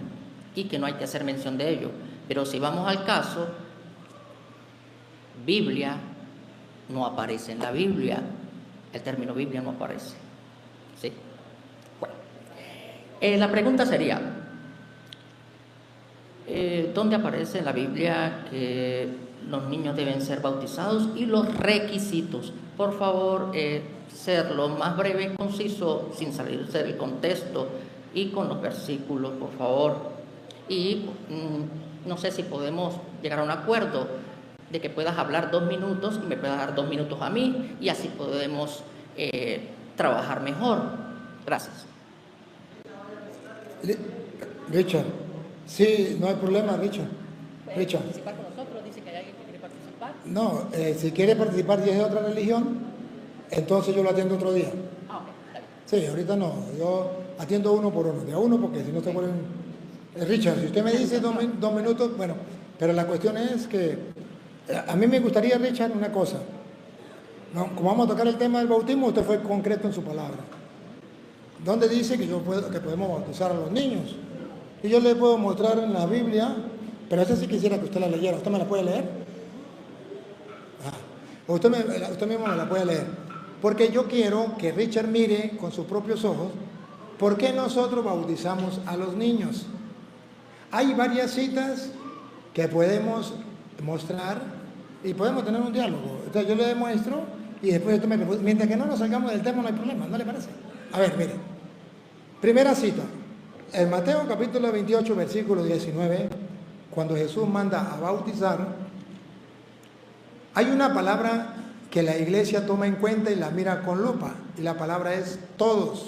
y que no hay que hacer mención de ello. Pero si vamos al caso, Biblia no aparece en la Biblia. El término Biblia no aparece. ¿Sí? Bueno. La pregunta sería, ¿dónde aparece en la Biblia que los niños deben ser bautizados y los requisitos? Por favor, ser lo más breve y conciso, sin salirse del contexto y con los versículos, por favor. Y no sé si podemos llegar a un acuerdo de que puedas hablar 2 minutos y me puedas dar 2 minutos a mí y así podemos trabajar mejor. Gracias. Richard, sí, no hay problema, Richard. Richard. ¿Participar con nosotros? Dice que hay alguien que quiere participar. No, si quiere participar y es de otra religión, entonces yo lo atiendo otro día. Ok, está bien. Sí, ahorita no, yo atiendo uno por uno, de a uno porque si no se ponen... Richard, si usted me dice 2 minutos, bueno, pero la cuestión es que a mí me gustaría, Richard, una cosa. No, como vamos a tocar el tema del bautismo, usted fue concreto en su palabra. ¿Dónde dice que podemos bautizar a los niños? Y yo le puedo mostrar en la Biblia, pero esa sí quisiera que usted la leyera. ¿Usted me la puede leer? Usted mismo me la puede leer. porque yo quiero que Richard mire con sus propios ojos por qué nosotros bautizamos a los niños. Hay varias citas que podemos mostrar y podemos tener un diálogo. Entonces yo le demuestro y después usted me responde. Mientras que no nos salgamos del tema no hay problema, ¿no le parece? A ver, mire. Primera cita. En Mateo capítulo 28, versículo 19, cuando Jesús manda a bautizar, hay una palabra que la iglesia toma en cuenta y la mira con lupa, y la palabra es todos.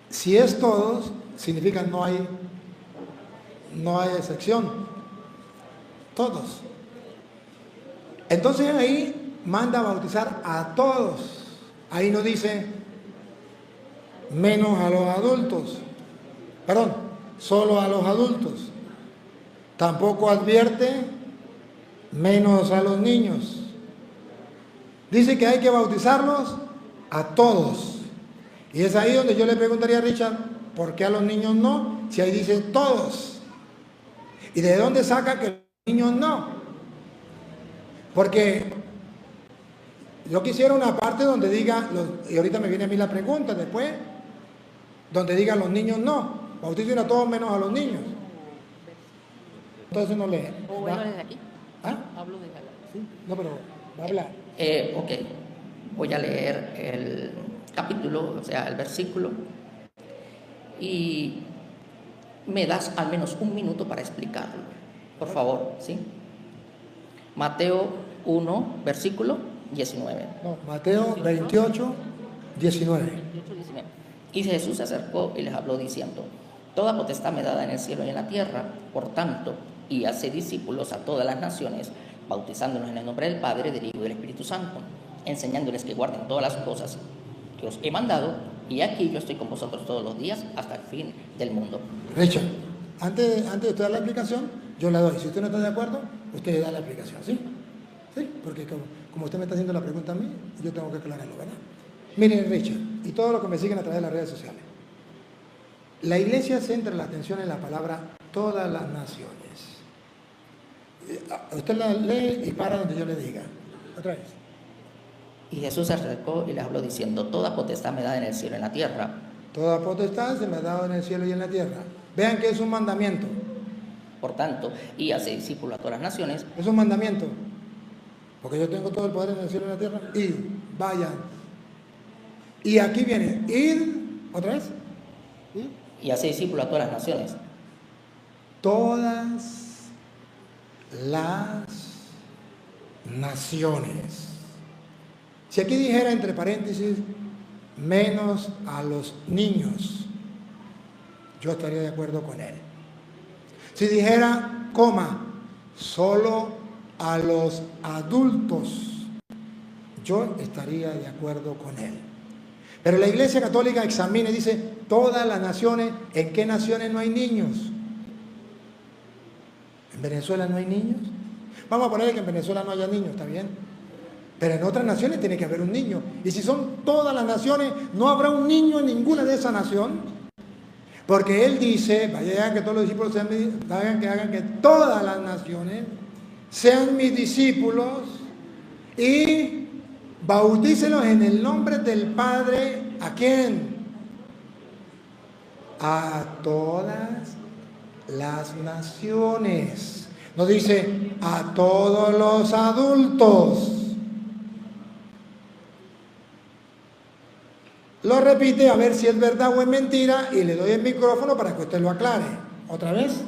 Si es todos, significa no hay excepción. Todos. Entonces ahí manda a bautizar a todos. Ahí no dice menos a los adultos. Perdón, solo a los adultos. Tampoco advierte menos a los niños. Dice que hay que bautizarlos a todos. Y es ahí donde yo le preguntaría a Richard, ¿por qué a los niños no? Si ahí dice todos. ¿Y de dónde saca que los niños no? Porque yo quisiera una parte donde diga, y ahorita me viene a mí la pregunta después, donde diga los niños no. Bauticen a todos menos a los niños. Entonces no lee. ¿O bueno desde aquí? ¿Ah? Hablo desde aquí. Sí. No, pero va a hablar. Ok, voy a leer el capítulo, o sea, el versículo, y me das al menos un minuto para explicarlo, por favor, ¿sí? Mateo 1, versículo 19. No, Mateo 28, 19. Y Jesús se acercó y les habló diciendo: toda potestad me dada en el cielo y en la tierra, por tanto, y hace discípulos a todas las naciones, bautizándolos en el nombre del Padre, del Hijo y del Espíritu Santo, enseñándoles que guarden todas las cosas que os he mandado, y aquí yo estoy con vosotros todos los días hasta el fin del mundo. Richard, antes de usted dar la explicación, yo la doy. Si usted no está de acuerdo, usted da la explicación, ¿sí? ¿Sí? Porque como usted me está haciendo la pregunta a mí, yo tengo que aclararlo, ¿verdad? Miren, Richard, y todos los que me siguen a través de las redes sociales. La iglesia centra la atención en la palabra todas las naciones. Usted la lee y para donde yo le diga. Otra vez. Y Jesús se acercó y les habló diciendo: toda potestad me da en el cielo y en la tierra. Toda potestad se me ha dado en el cielo y en la tierra. Vean que es un mandamiento. Por tanto, y hace discípulos a todas las naciones. Es un mandamiento. Porque yo tengo todo el poder en el cielo y en la tierra. Id, vayan. Y aquí viene, id, otra vez. Y hace discípulos a todas las naciones. Todas las naciones. Si aquí dijera entre paréntesis, menos a los niños, yo estaría de acuerdo con él. Si dijera, coma, solo a los adultos, yo estaría de acuerdo con él. Pero la Iglesia Católica examina y dice, todas las naciones, ¿en qué naciones no hay niños? ¿En Venezuela no hay niños? Vamos a poner que en Venezuela no haya niños, ¿está bien? Pero en otras naciones tiene que haber un niño. Y si son todas las naciones, no habrá un niño en ninguna de esas naciones. Porque Él dice, vayan que todos los discípulos sean hagan que todas las naciones sean mis discípulos y bautícelos en el nombre del Padre. ¿A quién? A todas las naciones. No dice a todos los adultos. Lo repite a ver si es verdad o es mentira y le doy el micrófono para que usted lo aclare. ¿Otra vez?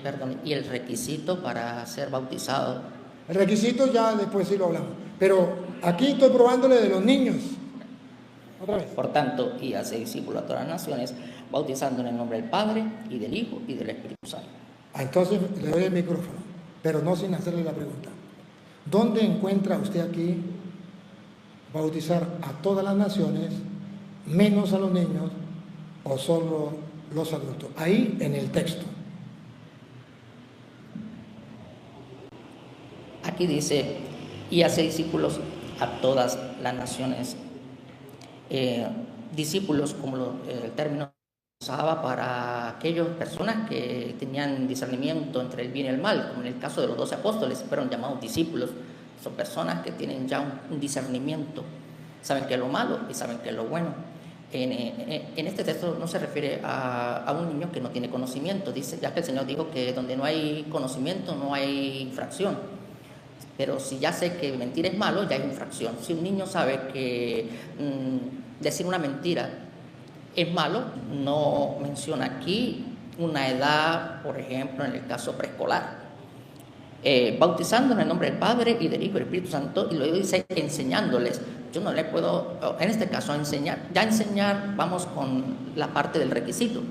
Perdón, y el requisito para ser bautizado. El requisito ya después sí lo hablamos. Pero aquí estoy probándole de los niños. Otra vez. Por tanto, y hace discípulos a todas las naciones, bautizando en el nombre del Padre, y del Hijo, y del Espíritu Santo. Entonces le doy el micrófono, pero no sin hacerle la pregunta. ¿Dónde encuentra usted aquí bautizar a todas las naciones, menos a los niños, o solo los adultos? Ahí en el texto. Aquí dice, y hace discípulos a todas las naciones. Discípulos, como el término usaba para aquellas personas que tenían discernimiento entre el bien y el mal, como en el caso de los 12 apóstoles, fueron llamados discípulos Son personas que tienen ya un discernimiento, saben qué es lo malo y saben qué es lo bueno. En este texto no se refiere a un niño que no tiene conocimiento, dice, ya que el Señor dijo que donde no hay conocimiento no hay infracción. Pero si ya sé que mentir es malo, ya hay infracción. Si un niño sabe que decir una mentira es malo, no menciona aquí una edad, por ejemplo, en el caso preescolar. Bautizando en el nombre del Padre y del Hijo y del Espíritu Santo, y luego dice enseñándoles. Yo no le puedo, en este caso, enseñar. Ya enseñar, vamos con la parte del requisito.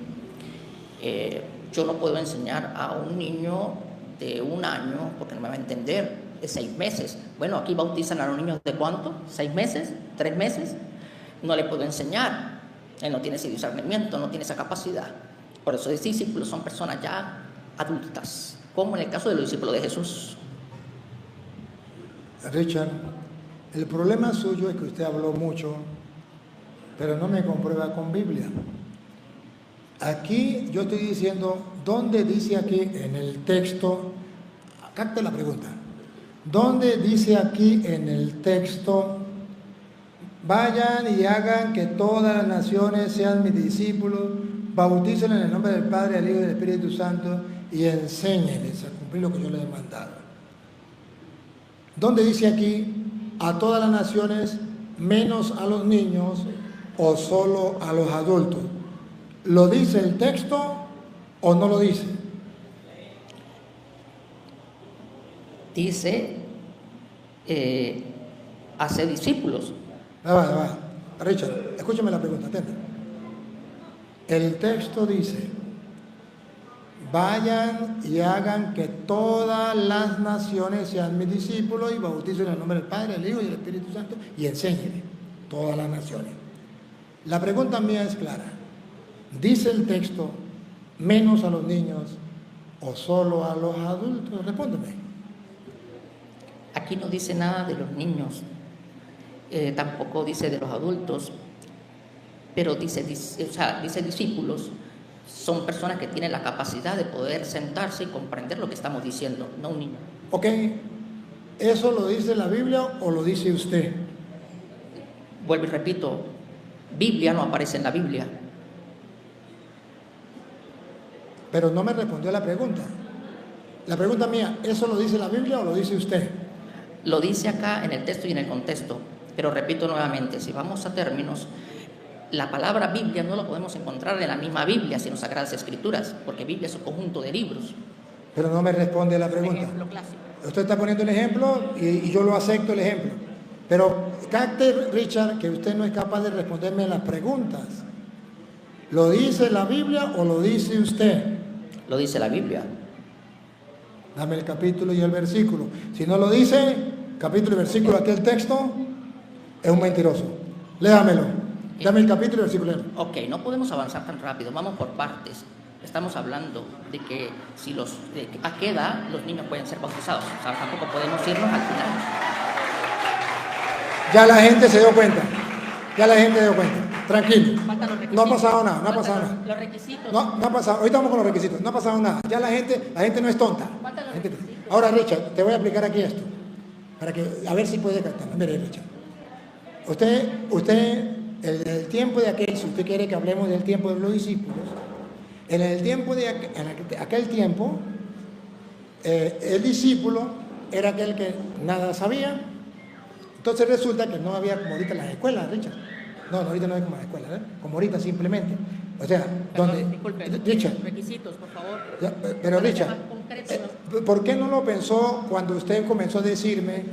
Yo no puedo enseñar a un niño de 1 año, porque no me va a entender, de 6 meses. Bueno, aquí bautizan a los niños de ¿cuánto? ¿6 meses? ¿3 meses? No le puedo enseñar. Él no tiene ese discernimiento, no tiene esa capacidad. Por eso los discípulos son personas ya adultas, como en el caso de los discípulos de Jesús. Richard, el problema suyo es que usted habló mucho, pero no me comprueba con Biblia. Aquí yo estoy diciendo, ¿dónde dice aquí en el texto? Capte la pregunta. ¿Dónde dice aquí en el texto, vayan y hagan que todas las naciones sean mis discípulos, bautícenlos en el nombre del Padre, del Hijo y del Espíritu Santo y enséñenles a cumplir lo que yo les he mandado? ¿Dónde dice aquí a todas las naciones menos a los niños o solo a los adultos? ¿Lo dice el texto o no lo dice? Dice, hace discípulos. Va. Richard, escúchame la pregunta, atenta. El texto dice, vayan y hagan que todas las naciones sean mis discípulos y bauticen en el nombre del Padre, del Hijo y del Espíritu Santo y enséñenle todas las naciones. La pregunta mía es clara. ¿Dice el texto menos a los niños o solo a los adultos? Respóndeme. Aquí no dice nada de los niños, tampoco dice de los adultos, pero dice discípulos. Son personas que tienen la capacidad de poder sentarse y comprender lo que estamos diciendo, no un niño. Ok, ¿eso lo dice la Biblia o lo dice usted? Vuelvo y repito, Biblia no aparece en la Biblia. Pero no me respondió la pregunta. La pregunta mía, ¿eso lo dice la Biblia o lo dice usted? Lo dice acá en el texto y en el contexto, pero repito nuevamente, si vamos a términos, la palabra Biblia no lo podemos encontrar en la misma Biblia, sino Sagradas Escrituras, porque Biblia es un conjunto de libros. Pero no me responde la pregunta. Ejemplo clásico. Usted está poniendo un ejemplo y yo lo acepto el ejemplo. Pero capte, Richard, que usted no es capaz de responderme las preguntas. ¿Lo dice la Biblia o lo dice usted? Lo dice la Biblia. Dame el capítulo y el versículo. Si no lo dice, capítulo y versículo, aquel texto es un mentiroso. Léamelo. Dame el capítulo y el versículo. Ok, no podemos avanzar tan rápido, vamos por partes. Estamos hablando de que a qué edad los niños pueden ser bautizados. O sea, tampoco podemos irnos al final. Ya la gente se dio cuenta. Tranquilo. No ha pasado nada, Los requisitos. No ha pasado. Ahorita vamos con los requisitos. No ha pasado nada. Ya la gente no es tonta. Ahora, Richard, te voy a aplicar aquí esto. Para que, a ver si puede captar. Mire, Richard. Usted, el tiempo de aquel, si usted quiere que hablemos del tiempo de los discípulos, en aquel tiempo, el discípulo era aquel que nada sabía. Entonces resulta que no había como ahorita las escuelas, Richard. No, ahorita no hay como las escuelas, ¿eh? Como ahorita simplemente. O sea, Disculpe, Richard, requisitos, por favor. pero Richard, ¿por qué no lo pensó cuando usted comenzó a decirme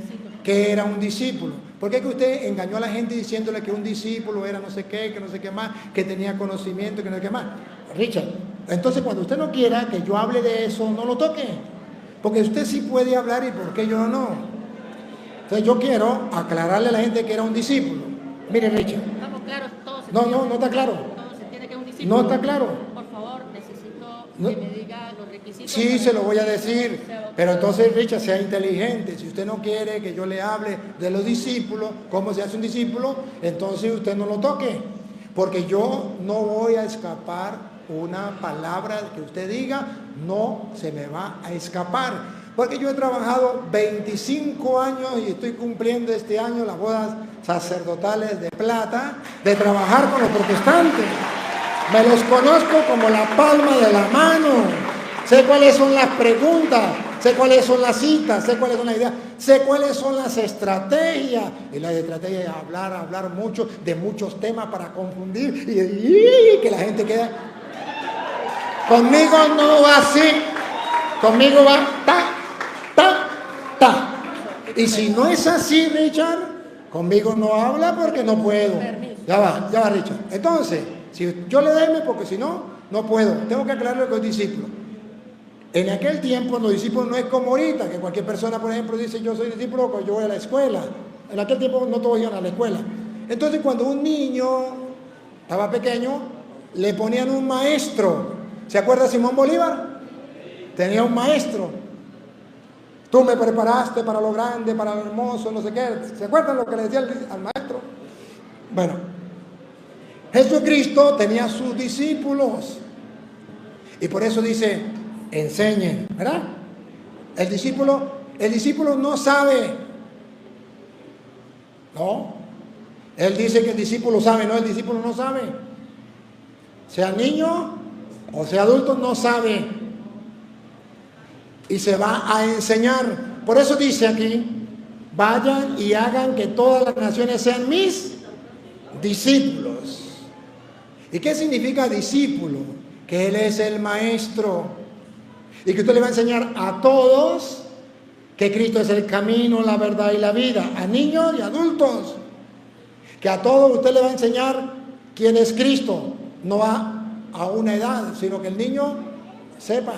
que era un discípulo? ¿Por qué que usted engañó a la gente diciéndole que un discípulo era no sé qué, que no sé qué más, que tenía conocimiento, que no sé qué más? Richard, entonces cuando usted no quiera que yo hable de eso, no lo toque. Porque usted sí puede hablar y por qué yo no. Entonces yo quiero aclararle a la gente que era un discípulo. Mire, Richard. Estamos claros todos. No está claro. Todos se entiende que es un discípulo. No está claro. Por favor, necesito que me diga los requisitos. Sí, se lo voy a decir. Pero entonces, Richard, sea inteligente. Si usted no quiere que yo le hable de los discípulos, cómo se hace un discípulo, entonces usted no lo toque. Porque yo no voy a escapar una palabra que usted diga, no se me va a escapar. Porque yo he trabajado 25 años y estoy cumpliendo este año las bodas sacerdotales de plata, de trabajar con los protestantes. Me los conozco como la palma de la mano. Sé cuáles son las preguntas, sé cuáles son las citas, sé cuáles son las ideas, sé cuáles son las estrategias. Y la estrategia es hablar mucho de muchos temas para confundir y que la gente quede. Conmigo no va así, conmigo va ta. Y si no es así, Richard, conmigo no habla porque no puedo. Ya va, Richard. Entonces, si yo le doy, porque si no, no puedo. Tengo que aclararlo con los discípulos. En aquel tiempo los discípulos no es como ahorita, que cualquier persona, por ejemplo, dice yo soy discípulo porque yo voy a la escuela. En aquel tiempo no todos iban a la escuela. Entonces cuando un niño estaba pequeño, le ponían un maestro. ¿Se acuerda Simón Bolívar? Tenía un maestro. Tú me preparaste para lo grande, para lo hermoso, no sé qué. ¿Se acuerdan lo que le decía al maestro? Bueno, Jesucristo tenía sus discípulos. Y por eso dice, enseñen, ¿verdad? El discípulo no sabe. No. Él dice que el discípulo sabe, no, el discípulo no sabe. Sea niño o sea adulto, no sabe. Y se va a enseñar. Por eso dice aquí, vayan y hagan que todas las naciones sean mis discípulos. ¿Y qué significa discípulo? Que Él es el maestro. Y que usted le va a enseñar a todos que Cristo es el camino, la verdad y la vida. A niños y adultos. Que a todos usted le va a enseñar quién es Cristo. No a una edad, sino que el niño sepa.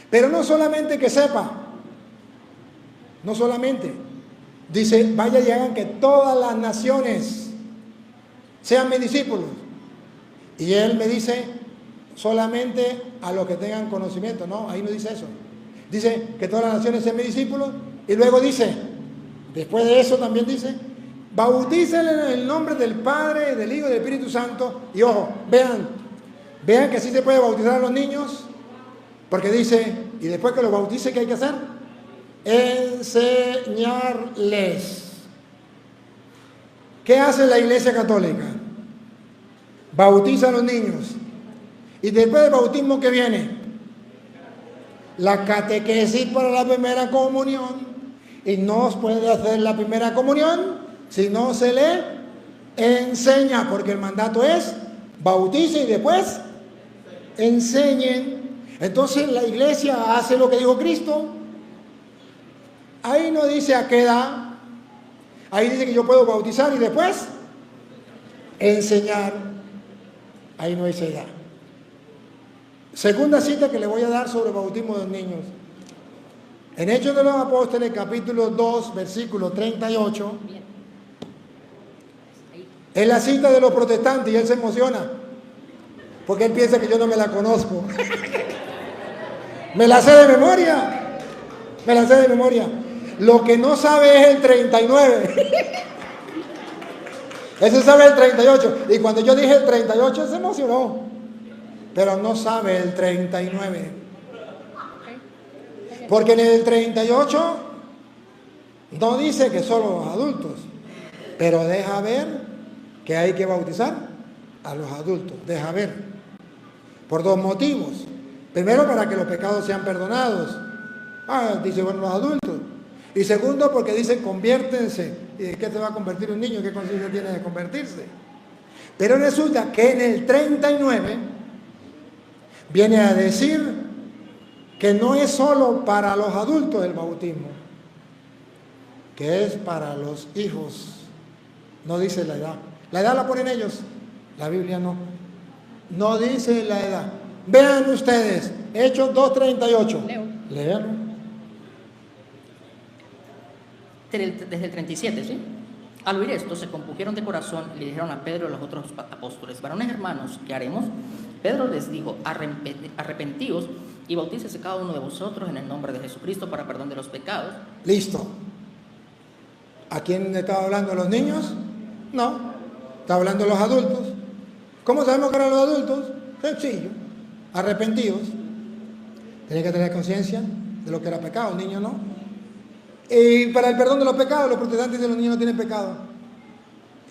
Pero no solamente que sepa, no solamente, dice, vaya y hagan que todas las naciones sean mis discípulos. Y él me dice, solamente a los que tengan conocimiento. No, ahí no dice eso. Dice que todas las naciones sean mis discípulos. Y luego dice, después de eso también dice, bautícenle en el nombre del Padre, del Hijo y del Espíritu Santo. Y ojo, vean que así se puede bautizar a los niños. Porque dice, y después que los bautice, ¿qué hay que hacer? Enseñarles. ¿Qué hace la Iglesia Católica? Bautiza a los niños. Y después del bautismo, ¿qué viene? La catequesis para la primera comunión. Y no puede hacer la primera comunión si no se le enseña, porque el mandato es bautice y después enseñen. Entonces la iglesia hace lo que dijo Cristo. Ahí no dice a qué edad. Ahí dice que yo puedo bautizar y después enseñar. Ahí no dice edad. Segunda cita que le voy a dar sobre el bautismo de los niños. En Hechos de los Apóstoles, capítulo 2, versículo 38. Es la cita de los protestantes y él se emociona. Porque él piensa que yo no me la conozco. Me la sé de memoria. Me la sé de memoria. Lo que no sabe es el 39. Ese sabe el 38. Y cuando yo dije el 38 se emocionó. Pero no sabe el 39. Porque en el 38 no dice que solo los adultos. Pero deja ver que hay que bautizar a los adultos. Deja ver. Por dos motivos. Primero, para que los pecados sean perdonados. Dice, bueno, los adultos. Y segundo, porque dice, conviértense. ¿Y de qué se va a convertir un niño? ¿Qué conciencia tiene de convertirse? Pero resulta que en el 39 viene a decir que no es solo para los adultos el bautismo, que es para los hijos. No dice la edad. La edad la ponen ellos. La Biblia no. No dice la edad. Vean ustedes, Hechos 2:38. Lean. Desde el 37, ¿sí? Al oír esto, se compungieron de corazón y le dijeron a Pedro y a los otros apóstoles, varones hermanos, ¿qué haremos? Pedro les dijo, arrepentíos y bautícese cada uno de vosotros en el nombre de Jesucristo para perdón de los pecados. Listo. ¿A quién estaba hablando? ¿A los niños? No, está hablando a los adultos. ¿Cómo sabemos que eran los adultos? Sencillo. Arrepentidos. Tienen que tener conciencia de lo que era pecado, un niño no. Y para el perdón de los pecados, los protestantes dicen los niños no tienen pecado.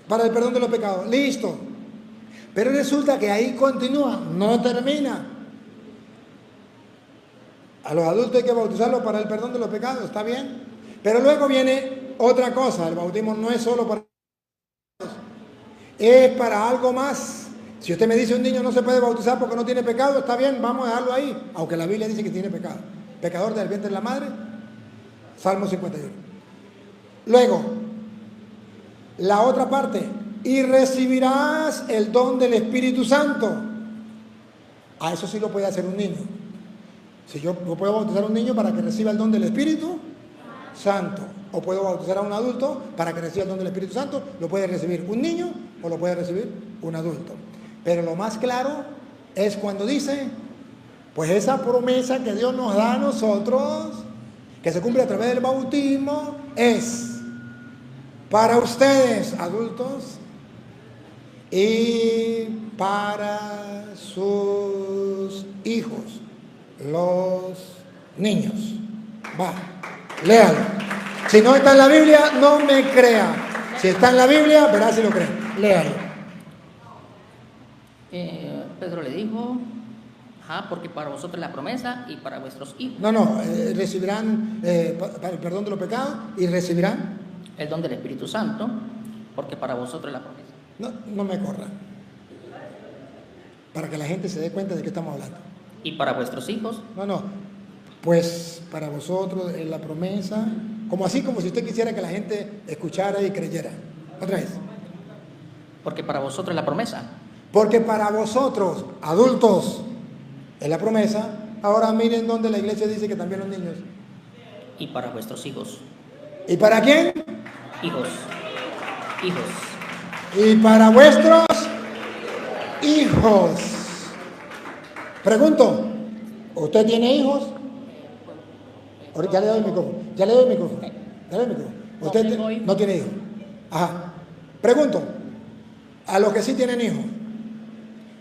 Para el perdón de los pecados, listo. Pero resulta que ahí continúa, no termina. A los adultos hay que bautizarlos para el perdón de los pecados, está bien. Pero luego viene otra cosa, el bautismo no es solo para es para algo más. Si usted me dice un niño no se puede bautizar porque no tiene pecado, está bien, vamos a dejarlo ahí, aunque la Biblia dice que tiene pecado. Pecador del vientre de la madre, Salmo 51. Luego, la otra parte, y recibirás el don del Espíritu Santo. A eso sí lo puede hacer un niño. Si yo puedo bautizar a un niño para que reciba el don del Espíritu Santo, o puedo bautizar a un adulto para que reciba el don del Espíritu Santo, lo puede recibir un niño o lo puede recibir un adulto. Pero lo más claro es cuando dice, pues esa promesa que Dios nos da a nosotros, que se cumple a través del bautismo, es para ustedes, adultos, y para sus hijos, los niños. Va, léalo. Si no está en la Biblia, no me crea. Si está en la Biblia, verá si lo cree. Léalo. Pedro le dijo, porque para vosotros la promesa y para vuestros hijos. No, recibirán para el perdón de los pecados y recibirán el don del Espíritu Santo, porque para vosotros la promesa. No me corra. Para que la gente se dé cuenta de qué estamos hablando. ¿Y para vuestros hijos? No. Pues para vosotros es la promesa, como si usted quisiera que la gente escuchara y creyera. Otra vez. Porque para vosotros es la promesa. Porque para vosotros, adultos, es la promesa. Ahora miren donde la iglesia dice que también los niños. Y para vuestros hijos. ¿Y para quién? Hijos. Y para vuestros hijos. Pregunto, ¿usted tiene hijos? Ya le doy el micrófono. ¿Usted no tiene hijos? Ajá. Pregunto, a los que sí tienen hijos.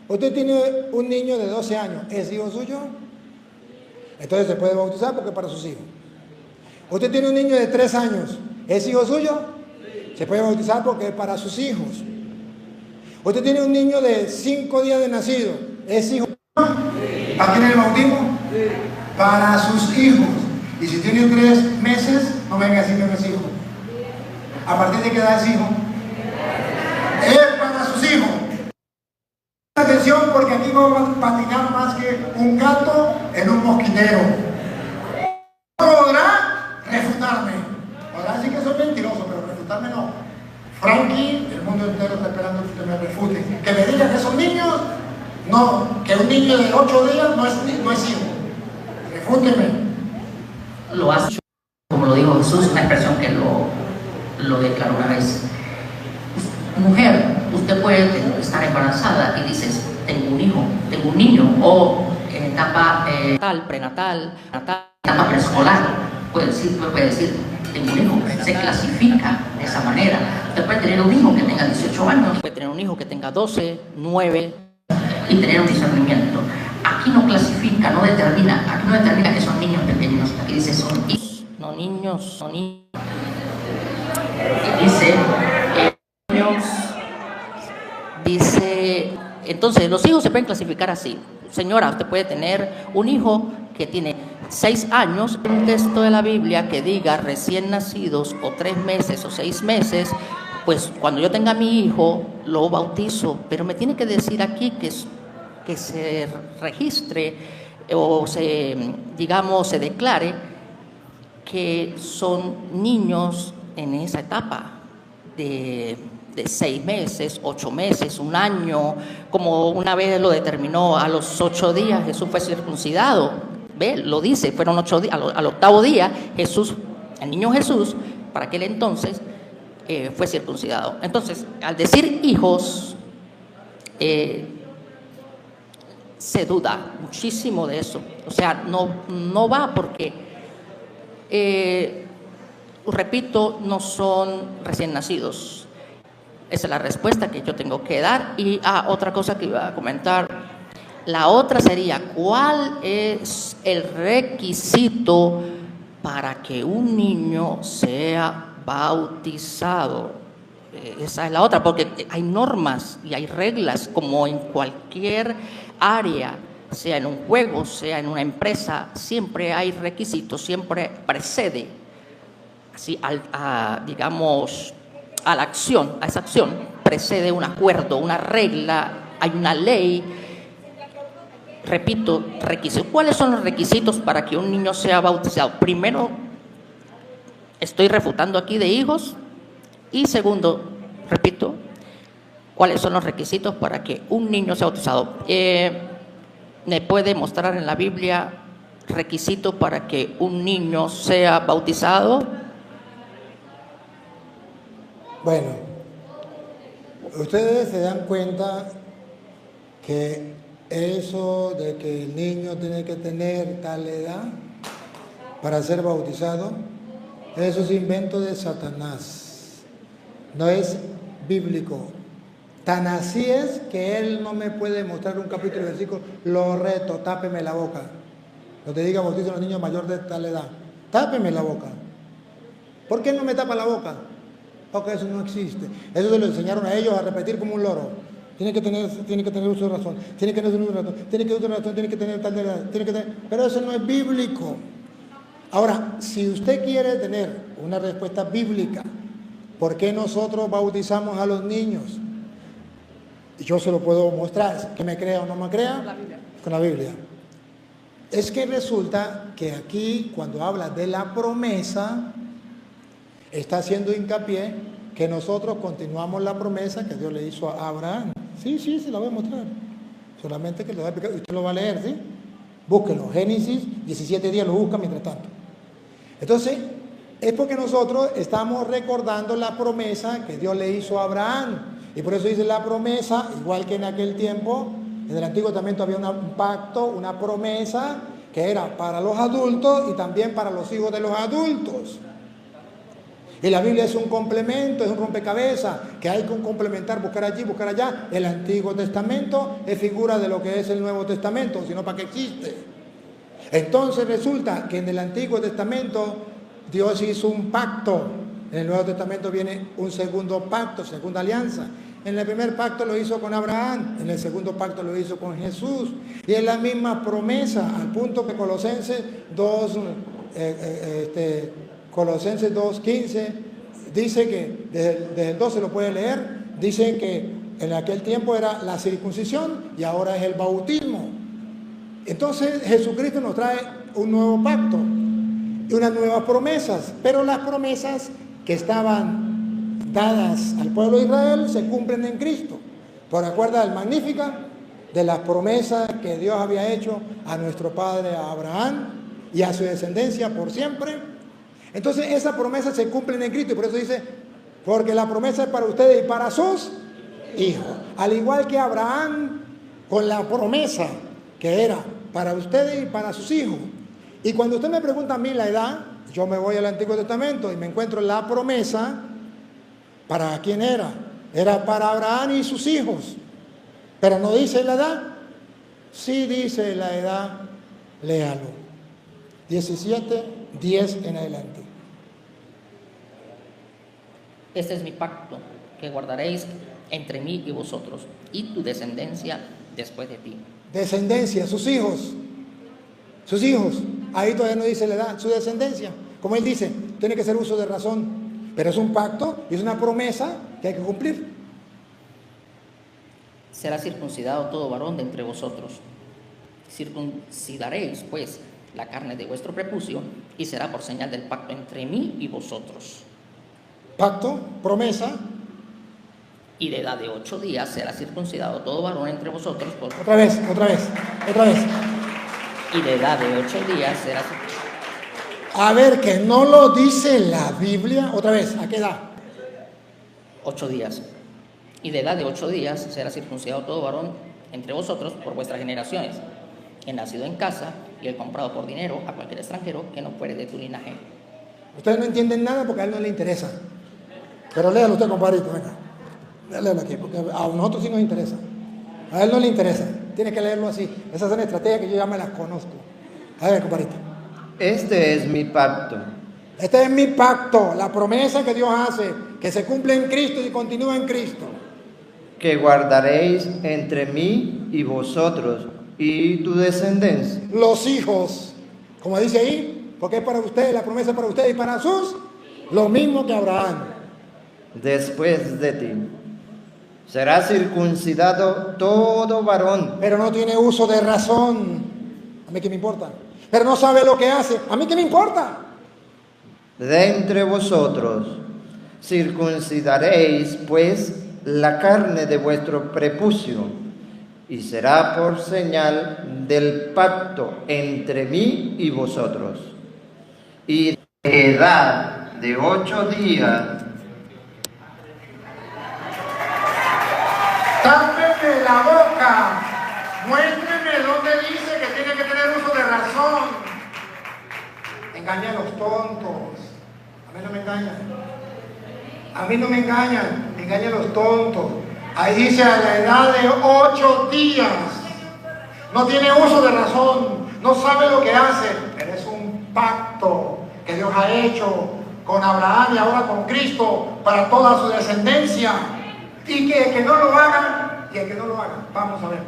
Usted tiene un niño de 12 años, ¿es hijo suyo? Entonces se puede bautizar porque es para sus hijos. Usted tiene un niño de 3 años, ¿es hijo suyo? Se puede bautizar porque es para sus hijos. Usted tiene un niño de 5 días de nacido, ¿es hijo? ¿Para quién es el bautismo? Para sus hijos. Y si tiene 3 meses, no venga a decir que no es hijo. ¿A partir de qué edad es hijo? Es para sus hijos. Atención, porque aquí no va a patinar más que un gato en un mosquitero. Podrá refutarme. Podrá decir que soy mentiroso, pero refutarme no. Frankie, el mundo entero está esperando que usted me refute. Que me diga que son niños, no. Que un niño de 8 días no es hijo. Refúteme. Lo hace, como lo dijo Jesús, una expresión que lo declaró una vez. Mujer, usted puede estar embarazada y dices, tengo un hijo, tengo un niño, o en etapa prenatal, etapa preescolar, puede decir, tengo un hijo, se clasifica de esa manera. Usted puede tener un hijo que tenga 18 años, puede tener un hijo que tenga 12, 9 y tener un discernimiento. Aquí no clasifica, no determina que son niños pequeños, aquí dice son hijos, no niños, dice, entonces los hijos se pueden clasificar así. Señora, usted puede tener un hijo que tiene 6 años, un texto de la Biblia que diga recién nacidos o 3 meses o 6 meses, pues cuando yo tenga a mi hijo lo bautizo, pero me tiene que decir aquí que se registre o se declare que son niños en esa etapa de 6 meses, 8 meses, 1 año, como una vez lo determinó a los 8 días Jesús fue circuncidado, ve, lo dice, fueron 8 días, al 8º día el niño Jesús, para aquel entonces, fue circuncidado. Entonces, al decir hijos, se duda muchísimo de eso, o sea, no va porque, repito, no son recién nacidos. Esa es la respuesta que yo tengo que dar. Y otra cosa que iba a comentar, La otra sería, ¿cuál es el requisito para que un niño sea bautizado? Esa es la otra, porque hay normas y hay reglas, como en cualquier área, sea en un juego, sea en una empresa, siempre hay requisitos, siempre precede, así, digamos, a la acción, a esa acción, precede un acuerdo, una regla, hay una ley. Repito, requisitos. ¿Cuáles son los requisitos para que un niño sea bautizado? Primero, estoy refutando aquí de hijos. Y segundo, repito, ¿cuáles son los requisitos para que un niño sea bautizado? ¿Me puede mostrar en la Biblia requisitos para que un niño sea bautizado? Bueno, ustedes se dan cuenta que eso de que el niño tiene que tener tal edad para ser bautizado, eso es invento de Satanás, no es bíblico. Tan así es que él no me puede mostrar un capítulo y versículo, lo reto, tápeme la boca. No te diga bautizo a los niños mayores de tal edad, tápeme la boca. ¿Por qué no me tapa la boca? Porque eso no existe. Eso se lo enseñaron a ellos a repetir como un loro. Tiene que tener uso de razón, tiene que tener uso de razón, tiene que tener uso de razón, tiene que tener tal de edad, tiene que tener... Pero eso no es bíblico. Ahora, si usted quiere tener una respuesta bíblica, ¿por qué nosotros bautizamos a los niños? Yo se lo puedo mostrar, que me crea o no me crea, con la Biblia. Es que resulta que aquí, cuando habla de la promesa, está haciendo hincapié que nosotros continuamos la promesa que Dios le hizo a Abraham. Sí, se la voy a mostrar. Solamente que le voy a explicar, usted lo va a leer, ¿sí? Búsquelo. Génesis 17 días lo busca mientras tanto. Entonces, es porque nosotros estamos recordando la promesa que Dios le hizo a Abraham. Y por eso dice la promesa, igual que en aquel tiempo, en el Antiguo Testamento había un pacto, una promesa que era para los adultos y también para los hijos de los adultos. Y la Biblia es un complemento, es un rompecabezas que hay que complementar, buscar allí, buscar allá. El Antiguo Testamento es figura de lo que es el Nuevo Testamento, sino para qué existe. Entonces resulta que en el Antiguo Testamento Dios hizo un pacto. En el Nuevo Testamento viene un segundo pacto, segunda alianza. En el primer pacto lo hizo con Abraham, en el segundo pacto lo hizo con Jesús. Y es la misma promesa, al punto que Colosenses 2:15 dice que, desde el 12 lo puede leer, dice que en aquel tiempo era la circuncisión y ahora es el bautismo. Entonces Jesucristo nos trae un nuevo pacto y unas nuevas promesas, pero las promesas que estaban dadas al pueblo de Israel se cumplen en Cristo. Por acuerdo del Magnífica, de las promesas que Dios había hecho a nuestro padre Abraham y a su descendencia por siempre. Entonces esas promesas se cumplen en Cristo y por eso dice, porque la promesa es para ustedes y para sus hijos. Al igual que Abraham con la promesa que era para ustedes y para sus hijos. Y cuando usted me pregunta a mí la edad, yo me voy al Antiguo Testamento y me encuentro la promesa. ¿Para quién era? Era para Abraham y sus hijos. Pero no dice la edad. Sí dice la edad, léalo. 17:10 en adelante. Este es mi pacto que guardaréis entre mí y vosotros y tu descendencia después de ti. Descendencia, sus hijos. Sus hijos. Ahí todavía no dice la edad, su descendencia. Como él dice, tiene que ser uso de razón. Pero es un pacto y es una promesa que hay que cumplir. Será circuncidado todo varón de entre vosotros. Circuncidaréis, pues, la carne de vuestro prepucio y será por señal del pacto entre mí y vosotros. Pacto, promesa. Y de edad de 8 días será circuncidado todo varón entre vosotros. Otra vez. Y de edad de 8 días será circuncidado. A ver, que no lo dice la Biblia. Otra vez, ¿a qué edad? 8 días. Y de edad de 8 días será circuncidado todo varón entre vosotros por vuestras generaciones, el nacido en casa y el comprado por dinero a cualquier extranjero que no fuere de tu linaje. Ustedes no entienden nada porque a él no le interesa. Pero léalo usted, compadrito, venga. Léalo aquí, porque a nosotros sí nos interesa. A él no le interesa. tienes que leerlo así. Esas son estrategias que yo ya me las conozco. A ver, compadrito. Este es mi pacto, Este es mi pacto, la promesa que Dios hace, que se cumple en Cristo y continúa en Cristo. que guardaréis entre mí y vosotros y tu descendencia. Los hijos, como dice ahí, porque es para ustedes, la promesa es para ustedes y para sus, lo mismo que Abraham. Después de ti será circuncidado todo varón. Pero no tiene uso de razón. ¿A mí qué me importa? Pero no sabe lo que hace. ¿A mí qué me importa? De entre vosotros circuncidaréis pues la carne de vuestro prepucio, y será por señal del pacto entre mí y vosotros. Y de edad de 8 días, Tápeme la boca. Muéstreme dónde dice que tiene que tener uso de razón. Engaña a los tontos. A mí no me engañan. A mí no me engañan. Engaña a los tontos. Ahí dice a la edad de 8 días. No tiene uso de razón. No sabe lo que hace. Pero es un pacto que Dios ha hecho con Abraham y ahora con Cristo para toda su descendencia. Y que el que no lo haga, y el que no lo haga. Vamos a ver.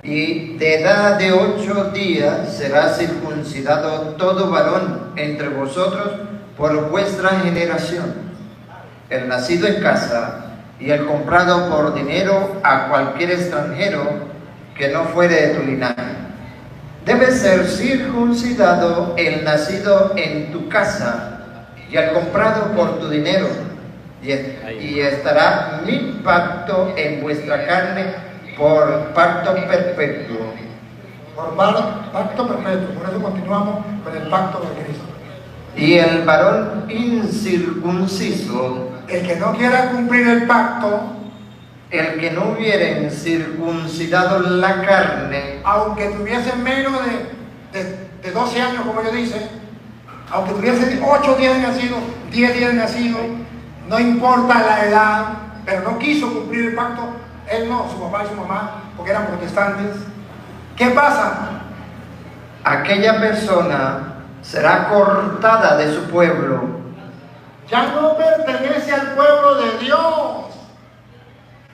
y de edad de 8 días será circuncidado todo varón entre vosotros por vuestra generación, el nacido en casa y el comprado por dinero a cualquier extranjero que no fuere de tu linaje. Debe ser circuncidado el nacido en tu casa y el comprado por tu dinero, y estará mi pacto en vuestra carne por pacto perpetuo. Por pacto perpetuo. Por eso continuamos con el pacto de Cristo. Y el varón incircunciso, El que no quiera cumplir el pacto, el que no hubiere circuncidado la carne, aunque tuviese menos de 12 años, como ellos dicen, aunque tuviese 8 días de nacido, 10 días de nacido, no importa la edad, pero no quiso cumplir el pacto, él no, su papá y su mamá, porque eran protestantes. ¿Qué pasa? aquella persona será cortada de su pueblo. Ya no pertenece al pueblo de Dios.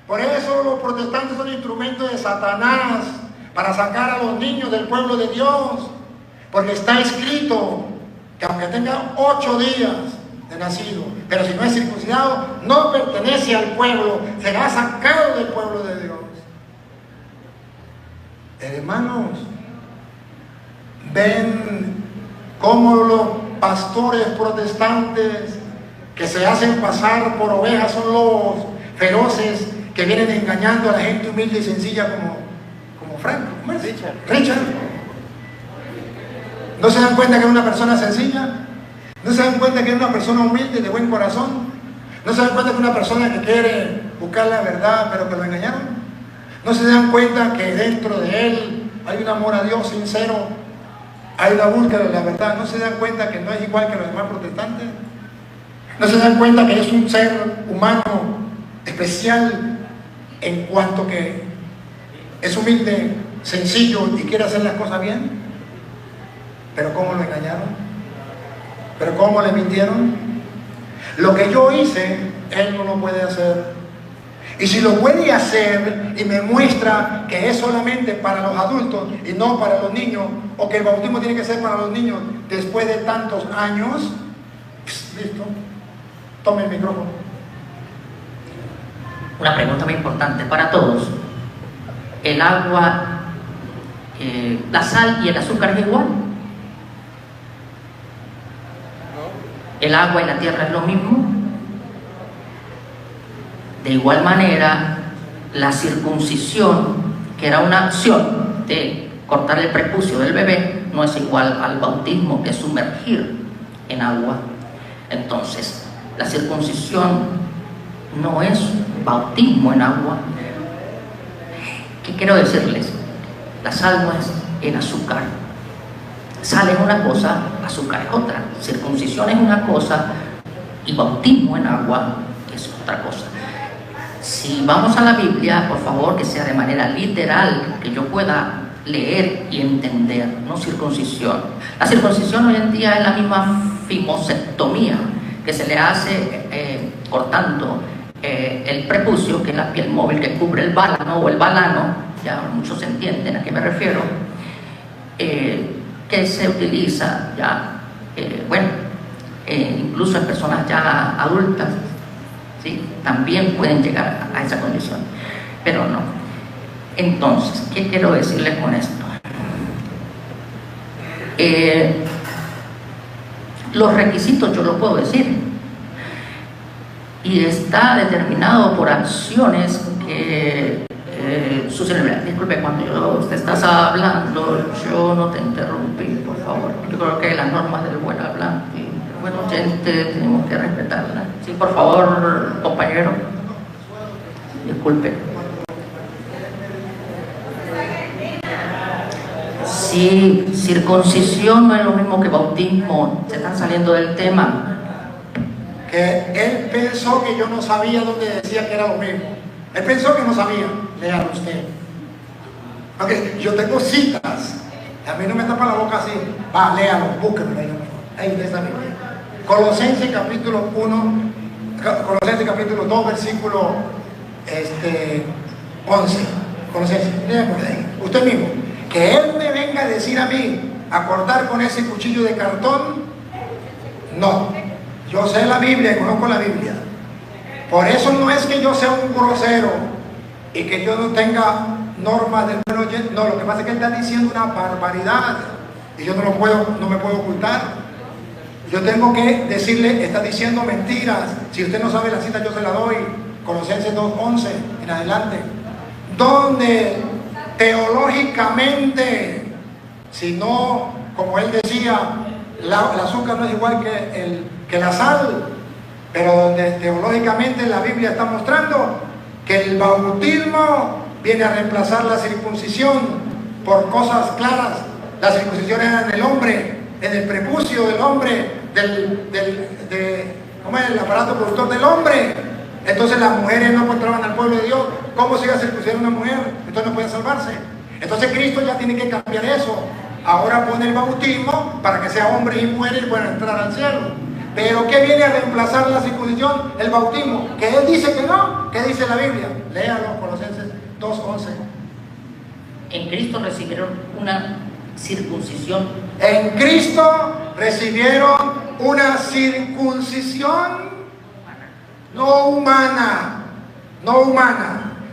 Por eso los protestantes son instrumentos de Satanás para sacar a los niños del pueblo de Dios. Porque está escrito que aunque tenga 8 días de nacido, pero si no es circuncidado, no pertenece al pueblo, será sacado del pueblo de Dios. Hermanos, ven cómo los pastores protestantes que se hacen pasar por ovejas son lobos feroces que vienen engañando a la gente humilde y sencilla como Frank, ¿cómo es? Richard. ¿No se dan cuenta que es una persona sencilla? ¿No se dan cuenta que es una persona humilde, de buen corazón? ¿No se dan cuenta que es una persona que quiere buscar la verdad, pero que lo engañaron? ¿No se dan cuenta que dentro de él hay un amor a Dios sincero? Hay una búsqueda de la verdad. ¿No se dan cuenta que no es igual que los demás protestantes? ¿No se dan cuenta que es un ser humano especial en cuanto que es humilde, sencillo y quiere hacer las cosas bien? ¿Pero cómo lo engañaron? ¿Pero cómo le mintieron? Lo que yo hice, él no lo puede hacer. Y si lo puede hacer y me muestra que es solamente para los adultos y no para los niños, o que el bautismo tiene que ser para los niños después de tantos años, listo, tome el micrófono. Una pregunta muy importante para todos. ¿El agua, la sal y el azúcar es igual? ¿El agua y la tierra es lo mismo? De igual manera, la circuncisión, que era una acción de cortar el prepucio del bebé, no es igual al bautismo, que es sumergir en agua. Entonces, la circuncisión no es bautismo en agua. ¿Qué quiero decirles? La sal no es el azúcar. Sal es una cosa, azúcar es otra. Circuncisión es una cosa y bautismo en agua es otra cosa. Si vamos a la Biblia, por favor, que sea de manera literal, que yo pueda leer y entender, no circuncisión. La circuncisión hoy en día es la misma fimosectomía que se le hace cortando el prepucio, que es la piel móvil que cubre el válano o el balano, ya muchos entienden a qué me refiero, que se utiliza ya, incluso en personas ya adultas, ¿sí? También pueden llegar a esa condición, pero no. Entonces, ¿qué quiero decirles con esto? Los requisitos yo lo puedo decir, y está determinado por acciones que suceden. Disculpe, cuando usted estás hablando, yo no te interrumpí, por favor. Yo creo que las normas del buen hablante, buen oyente, tenemos que respetarlas. Sí, por favor, compañero. Disculpe. Sí, circuncisión no es lo mismo que bautismo. Se están saliendo del tema. Que él pensó que yo no sabía dónde decía que era lo mismo. Él pensó que no sabía. Léalo usted. Porque yo tengo citas. A mí no me tapa la boca así. Va, léalo, búsquenlo ahí de esa Biblia. Colosenses capítulo 1, Colosenses capítulo 2, versículo 11. Colosenses, léalo ahí. Usted mismo. Que él me venga a decir a mí, a cortar con ese cuchillo de cartón, no. Yo sé la Biblia y conozco la Biblia. Por eso no es que yo sea un grosero y que yo no tenga normas del buen oyente. No, lo que pasa es que él está diciendo una barbaridad y yo no me puedo ocultar. Yo tengo que decirle, está diciendo mentiras. Si usted no sabe la cita, yo se la doy. Colosenses 2:11 en adelante. Donde teológicamente, si no, como él decía, el azúcar no es igual que la sal, pero donde teológicamente la Biblia está mostrando que el bautismo viene a reemplazar la circuncisión por cosas claras. La circuncisión era en el hombre, en el prepucio del hombre, ¿cómo es? El aparato productor del hombre. Entonces las mujeres no entraban al pueblo de Dios. ¿Cómo se iba a circuncidar una mujer? Entonces no puede salvarse. Entonces Cristo ya tiene que cambiar eso. Ahora pone el bautismo para que sea hombre y mujer y puedan entrar al cielo. Pero ¿qué viene a reemplazar la circuncisión? El bautismo. Que él dice que no. ¿Qué dice la Biblia? Léalo, Colosenses 2:11. En Cristo recibieron una circuncisión. En Cristo recibieron una circuncisión no humana,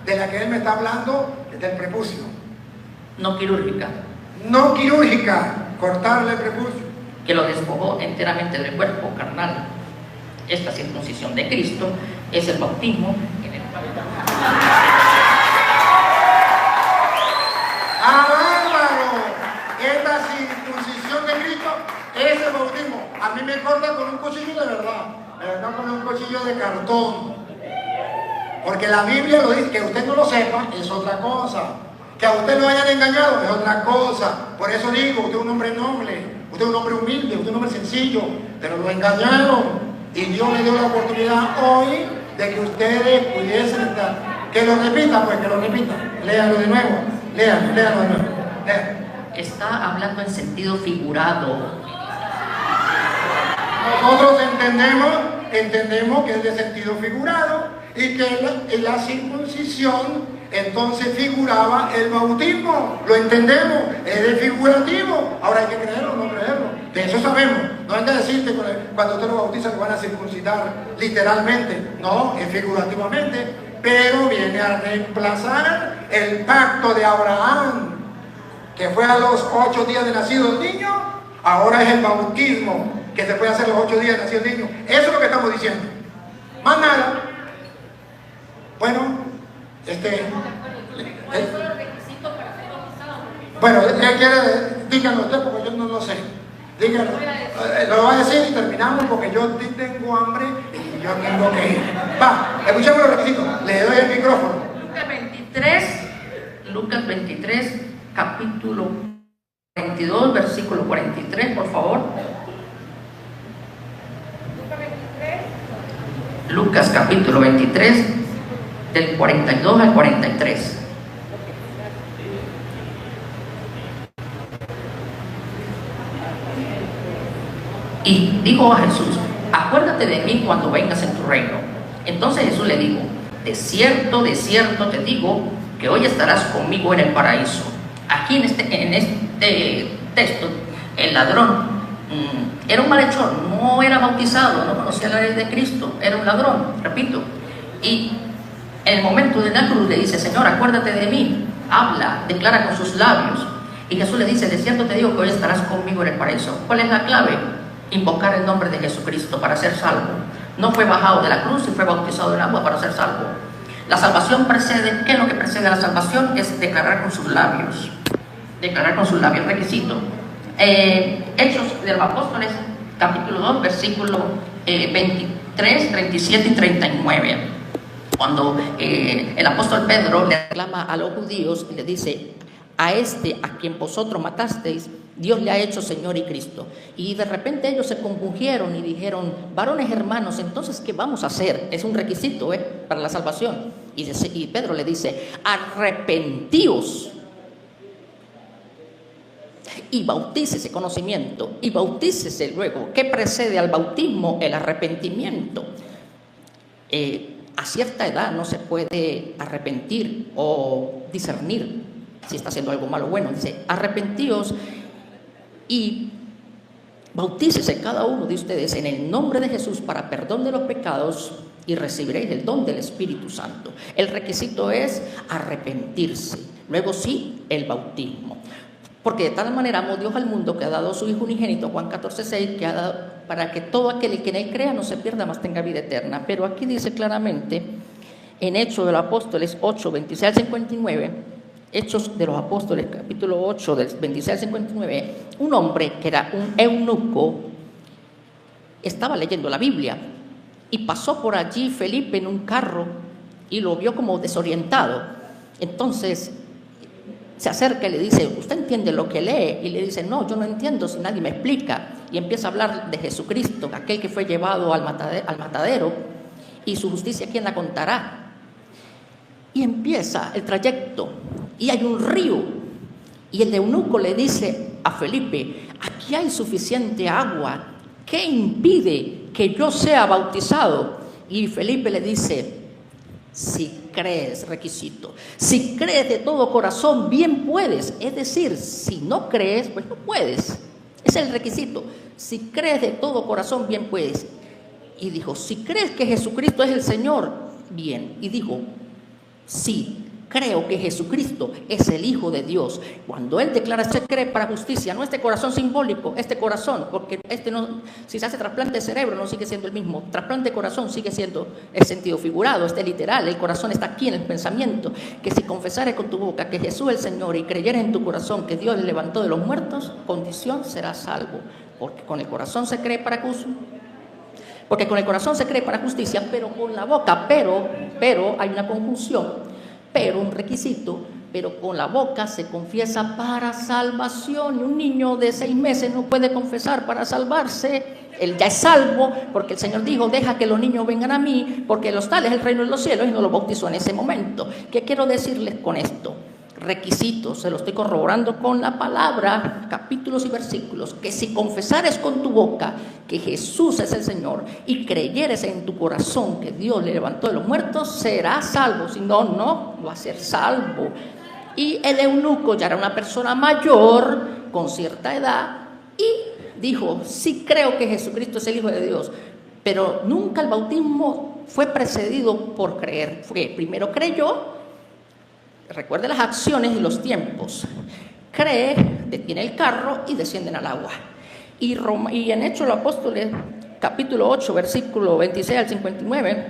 de la que él me está hablando, del prepucio. No quirúrgica. No quirúrgica, cortarle el prepucio. Que lo despojó enteramente del cuerpo carnal. Esta circuncisión de Cristo es el bautismo en el cual... ¡Ah, bárbaro! Esta circuncisión de Cristo es el bautismo. A mí me corta con un cuchillo de verdad, no con un cuchillo de cartón. Porque la Biblia lo dice. Que usted no lo sepa es otra cosa. Que a usted lo hayan engañado es otra cosa. Por eso digo, usted es un hombre noble, usted es un hombre humilde, usted es un hombre sencillo, pero lo engañaron. Y Dios le dio la oportunidad hoy de que ustedes pudiesen estar. Que lo repita, pues, que lo repita. Léalo de nuevo, léalo de nuevo. Léalo. Está hablando en sentido figurado. Nosotros entendemos que es de sentido figurado y que la circuncisión entonces figuraba el bautismo. Lo entendemos, es de figurativo. Ahora hay que creerlo o no creerlo. De eso sabemos. No hay que decirte cuando usted lo bautiza que van a circuncidar literalmente. No, es figurativamente. Pero viene a reemplazar el pacto de Abraham, que fue a los 8 días de nacido el niño. Ahora es el bautismo, que se puede hacer los 8 días de nacido el niño. Eso es lo que estamos diciendo. Más nada. Bueno, bueno, díganlo usted porque yo no lo sé. Díganlo. Lo voy a decir y terminamos porque yo tengo hambre y yo tengo que ir. Va, escuchemos los requisitos. Le doy el micrófono. Lucas 23, capítulo 22, versículo 43, por favor. Lucas capítulo 23, del 42 al 43. Y dijo a Jesús: acuérdate de mí cuando vengas en tu reino. Entonces Jesús le dijo: de cierto te digo que hoy estarás conmigo en el paraíso. Aquí en este texto, el ladrón era un malhechor, no era bautizado, no conocía la ley de Cristo, era un ladrón, repito. Y en el momento de la cruz le dice: Señor, acuérdate de mí. Habla, declara con sus labios. Y Jesús le dice: de cierto te digo que hoy estarás conmigo en el paraíso. ¿Cuál es la clave? Invocar el nombre de Jesucristo para ser salvo. No fue bajado de la cruz y fue bautizado en agua para ser salvo. La salvación precede. ¿Qué es lo que precede a la salvación? Es declarar con sus labios. Declarar con sus labios, requisito. Hechos de los Apóstoles, capítulo 2, versículos 23, 37 y 39. Cuando el apóstol Pedro le reclama a los judíos y le dice: a este a quien vosotros matasteis, Dios le ha hecho Señor y Cristo. Y de repente ellos se compungieron y dijeron: varones hermanos, entonces ¿qué vamos a hacer? Es un requisito para la salvación. Y Pedro le dice: arrepentíos y bautícese, conocimiento, y bautícese luego. ¿Qué precede al bautismo? El arrepentimiento. A cierta edad no se puede arrepentir o discernir si está haciendo algo malo o bueno. Dice: arrepentíos y bautícese cada uno de ustedes en el nombre de Jesús para perdón de los pecados y recibiréis el don del Espíritu Santo. El requisito es arrepentirse. Luego sí, el bautismo. Porque de tal manera amó Dios al mundo que ha dado a su Hijo unigénito, Juan 14:6, que ha dado para que todo aquel que en él crea no se pierda, mas tenga vida eterna. Pero aquí dice claramente, en Hechos de los Apóstoles 8, 26 al 59, Hechos de los Apóstoles, capítulo 8, del 26 al 59, un hombre que era un eunuco estaba leyendo la Biblia y pasó por allí Felipe en un carro y lo vio como desorientado. Entonces se acerca y le dice: ¿usted entiende lo que lee? Y le dice: no, yo no entiendo si nadie me explica. Y empieza a hablar de Jesucristo, aquel que fue llevado al matadero, y su justicia ¿quién la contará? Y empieza el trayecto, y hay un río, y el eunuco le dice a Felipe: aquí hay suficiente agua, ¿qué impide que yo sea bautizado? Y Felipe le dice: si crees, requisito, si crees de todo corazón, bien puedes. Es decir, si no crees, pues no puedes. Es el requisito. Si crees de todo corazón, bien puedes. Y dijo: si crees que Jesucristo es el Señor, bien. Y dijo: sí, creo que Jesucristo es el Hijo de Dios. Cuando él declara se cree para justicia, no este corazón simbólico, este corazón, porque no, si se hace trasplante de cerebro no sigue siendo el mismo, trasplante de corazón sigue siendo el sentido figurado, este literal, el corazón está aquí en el pensamiento, que si confesares con tu boca que Jesús es el Señor y creyeres en tu corazón que Dios le levantó de los muertos, condición serás salvo, porque con el corazón se cree para justicia. Porque con el corazón se cree para justicia, pero con la boca, pero hay una conjunción, pero un requisito, pero con la boca se confiesa para salvación. Y un niño de 6 meses no puede confesar para salvarse. Él ya es salvo, porque el Señor dijo: deja que los niños vengan a mí, porque los tales es el reino de los cielos, y no lo bautizó en ese momento. ¿Qué quiero decirles con esto? Requisitos, se lo estoy corroborando con la palabra, capítulos y versículos, que si confesares con tu boca que Jesús es el Señor y creyeres en tu corazón que Dios le levantó de los muertos, serás salvo. Si no, no va a ser salvo. Y el eunuco ya era una persona mayor, con cierta edad, y dijo: sí creo que Jesucristo es el Hijo de Dios. Pero nunca el bautismo fue precedido por creer. Primero creyó. Recuerde las acciones y los tiempos. Cree, detiene el carro y descienden al agua. Y en Hechos de los Apóstoles, capítulo 8, versículo 26 al 59,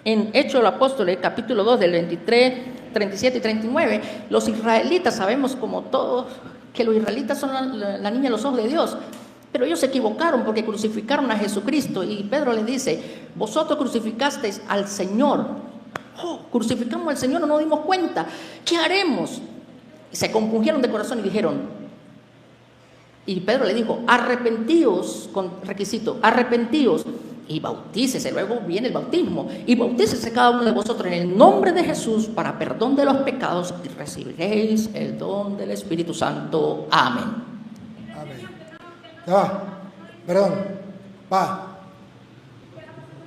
en Hechos de los Apóstoles, capítulo 2, del 23, 37 y 39, los israelitas, sabemos como todos, que los israelitas son la niña de los ojos de Dios. Pero ellos se equivocaron porque crucificaron a Jesucristo. Y Pedro les dice: vosotros crucificasteis al Señor. Crucificamos al Señor, no nos dimos cuenta. ¿Qué haremos? Y se compungieron de corazón y dijeron, y Pedro le dijo: arrepentíos, con requisito, arrepentíos y bautícese, luego viene el bautismo, y bautícese cada uno de vosotros en el nombre de Jesús para perdón de los pecados y recibiréis el don del Espíritu Santo. Amén. Amén. Ya va, perdón, va.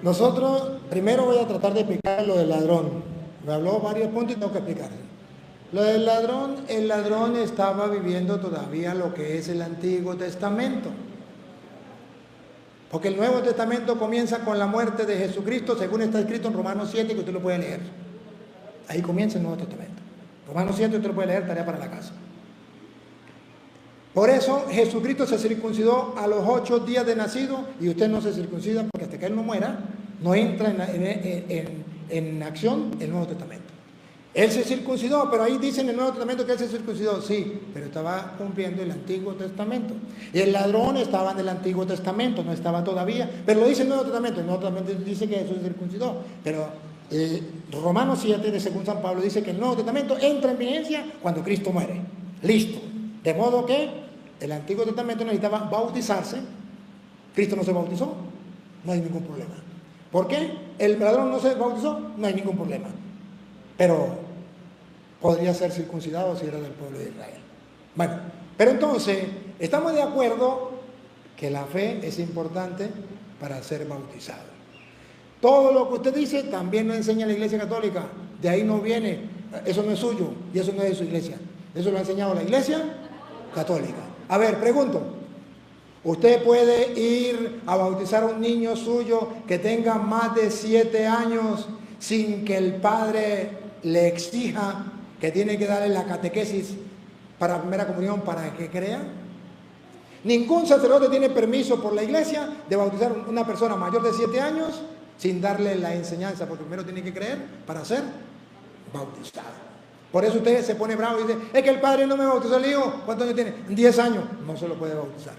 Nosotros, primero voy a tratar de explicar lo del ladrón. Me habló varios puntos y tengo que explicarle. Lo del ladrón, el ladrón estaba viviendo todavía lo que es el Antiguo Testamento. Porque el Nuevo Testamento comienza con la muerte de Jesucristo, según está escrito en Romanos 7, que usted lo puede leer. Ahí comienza el Nuevo Testamento. Romanos 7 usted lo puede leer, tarea para la casa. Por eso Jesucristo se circuncidó a los 8 días de nacido y usted no se circuncida porque hasta que Él no muera, no entra en acción el Nuevo Testamento. Él se circuncidó, pero ahí dice en el Nuevo Testamento que Él se circuncidó, sí, pero estaba cumpliendo el Antiguo Testamento. Y el ladrón estaba en el Antiguo Testamento, no estaba todavía, pero lo dice el Nuevo Testamento dice que Jesús se circuncidó, pero Romanos 7 de según San Pablo dice que el Nuevo Testamento entra en vigencia cuando Cristo muere. Listo. De modo que el Antiguo Testamento necesitaba bautizarse, Cristo no se bautizó, no hay ningún problema. ¿Por qué? El ladrón no se bautizó, no hay ningún problema. Pero podría ser circuncidado si era del pueblo de Israel. Bueno, pero entonces, estamos de acuerdo que la fe es importante para ser bautizado. Todo lo que usted dice también lo enseña la Iglesia Católica. De ahí no viene, eso no es suyo y eso no es de su iglesia. Eso lo ha enseñado la Iglesia Católica. A ver, pregunto. ¿Usted puede ir a bautizar a un niño suyo que tenga más de 7 años sin que el padre le exija que tiene que darle la catequesis para la primera comunión para que crea? Ningún sacerdote tiene permiso por la iglesia de bautizar a una persona mayor de 7 años sin darle la enseñanza, porque primero tiene que creer para ser bautizado. Por eso usted se pone bravo y dice, es que el padre no me bautizó el hijo. ¿Cuántos años tiene? 10 años. No se lo puede bautizar.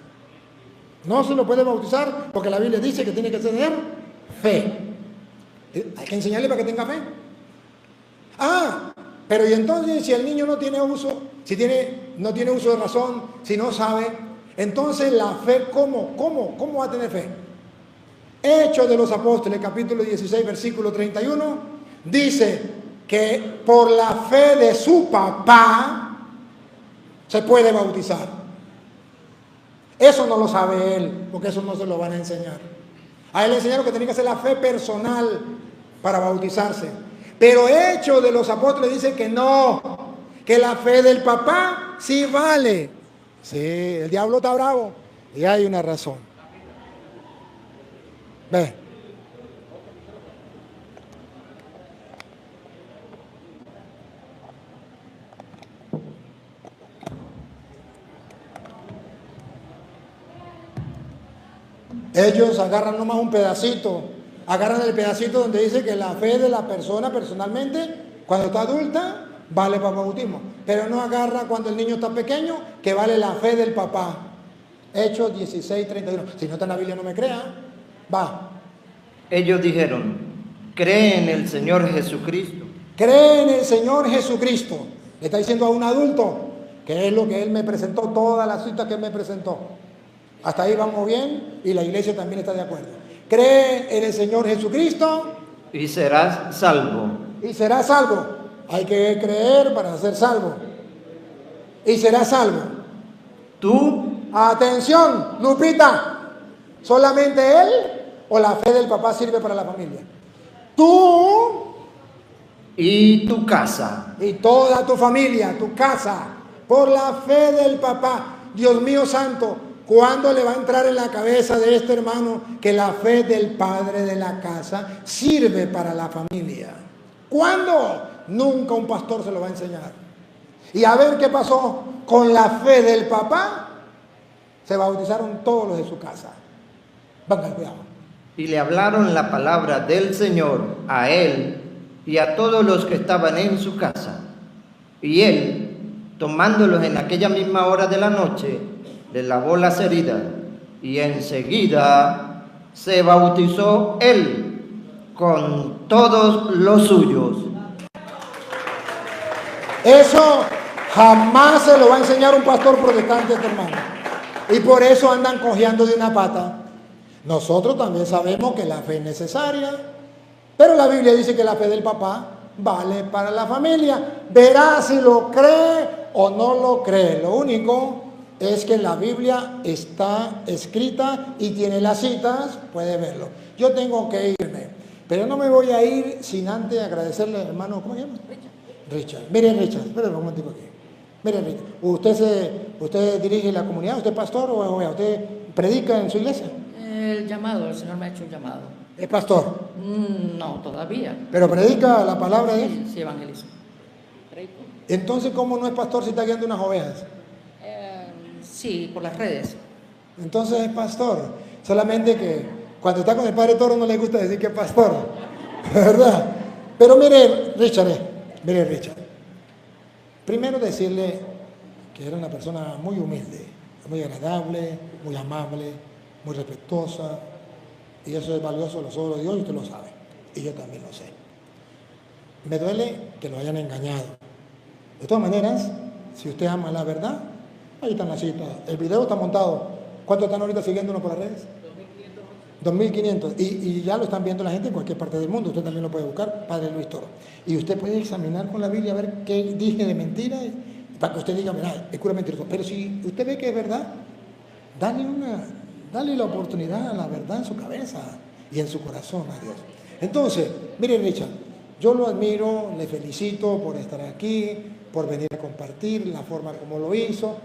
No se lo puede bautizar porque la Biblia dice que tiene que tener fe. Hay que enseñarle para que tenga fe. Ah, pero y entonces si el niño no tiene uso, no tiene uso de razón, si no sabe, entonces la fe, ¿cómo va a tener fe? Hechos de los Apóstoles, capítulo 16, versículo 31, dice que por la fe de su papá se puede bautizar. Eso no lo sabe él, porque eso no se lo van a enseñar. A él le enseñaron que tenía que hacer la fe personal para bautizarse. Pero Hechos de los Apóstoles dice que no, que la fe del papá sí vale. Sí, el diablo está bravo y hay una razón. Ve. Ellos agarran nomás un pedacito, agarran el pedacito donde dice que la fe de la persona personalmente, cuando está adulta, vale para el bautismo. Pero no agarra cuando el niño está pequeño, que vale la fe del papá. Hechos 16, 31. Si no está en la Biblia, no me crea. Va. Ellos dijeron, cree en el Señor Jesucristo. Cree en el Señor Jesucristo. Le está diciendo a un adulto, que es lo que Él me presentó, todas las citas que Él me presentó. Hasta ahí vamos bien y la iglesia también está de acuerdo. Cree en el Señor Jesucristo y serás salvo. Y serás salvo. Hay que creer para ser salvo. Y serás salvo. Tú. Atención, Lupita. ¿Solamente él o la fe del papá sirve para la familia? Tú y tu casa. Y toda tu familia, tu casa, por la fe del papá. Dios mío santo, ¿cuándo le va a entrar en la cabeza de este hermano que la fe del padre de la casa sirve para la familia? ¿Cuándo? Nunca un pastor se lo va a enseñar. Y a ver qué pasó con la fe del papá. Se bautizaron todos los de su casa. Venga, cuidado. Y le hablaron la palabra del Señor a él y a todos los que estaban en su casa. Y él, tomándolos en aquella misma hora de la noche, le lavó las heridas y enseguida se bautizó él con todos los suyos. Eso jamás se lo va a enseñar un pastor protestante, hermano. Y por eso andan cojeando de una pata. Nosotros también sabemos que la fe es necesaria, pero la Biblia dice que la fe del papá vale para la familia. Verá si lo cree o no lo cree. Lo único es que la Biblia está escrita y tiene las citas, puede verlo. Yo tengo que irme, pero no me voy a ir sin antes agradecerle al hermano, ¿cómo se llama? Richard. Miren, Richard, espérenme un momentico aquí. Miren, Richard, ¿usted dirige la comunidad? ¿Usted es pastor o usted predica en su iglesia? El llamado, el Señor me ha hecho un llamado. ¿Es pastor? No, todavía. ¿Pero predica la palabra de Dios? Sí, sí, evangelizo. Predico. Entonces, ¿cómo no es pastor si está guiando unas ovejas? Sí, por las redes. Entonces es pastor. Solamente que cuando está con el padre Toro no le gusta decir que es pastor. ¿Verdad? Pero mire, Richard. Primero decirle que era una persona muy humilde, muy agradable, muy amable, muy respetuosa. Y eso es valioso a los ojos de Dios y usted lo sabe. Y yo también lo sé. Me duele que lo hayan engañado. De todas maneras, si usted ama la verdad, ahí están las citas. El video está montado. ¿Cuántos están ahorita siguiéndonos por las redes? 2.500. Y ya lo están viendo la gente en cualquier parte del mundo. Usted también lo puede buscar, Padre Luis Toro. Y usted puede examinar con la Biblia a ver qué dije de mentira, para que usted diga, mira, es cura mentiroso. Pero si usted ve que es verdad, dale la oportunidad a la verdad en su cabeza y en su corazón a Dios. Entonces, mire, Richard, yo lo admiro, le felicito por estar aquí, por venir a compartir la forma como lo hizo.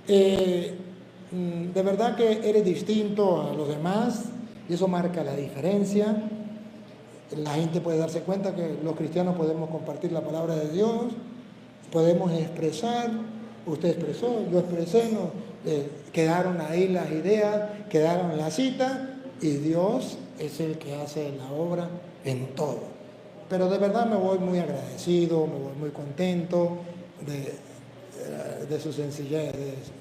De verdad que eres distinto a los demás y eso marca la diferencia. La gente puede darse cuenta que los cristianos podemos compartir la palabra de Dios, podemos expresar, usted expresó, yo expresé, quedaron ahí las ideas, quedaron las citas y Dios es el que hace la obra en todo. Pero de verdad me voy muy agradecido, me voy muy contento de su sencillez,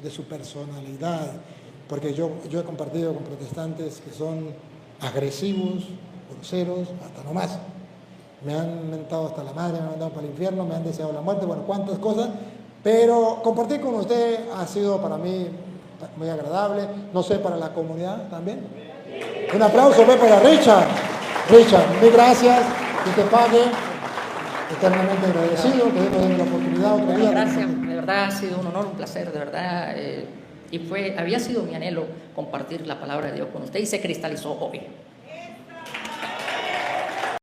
de su personalidad, porque yo he compartido con protestantes que son agresivos, groseros, hasta no más. Me han mentado hasta la madre, me han mandado para el infierno, me han deseado la muerte, bueno, cuántas cosas, pero compartir con usted ha sido para mí muy agradable, no sé, para la comunidad también. Un aplauso para Richard. Richard, mil gracias, que te pague, eternamente agradecido, que Dios nos dé la oportunidad otro día. Gracias, de verdad ha sido un honor, un placer, de verdad. Y había sido mi anhelo compartir la palabra de Dios con usted y se cristalizó hoy.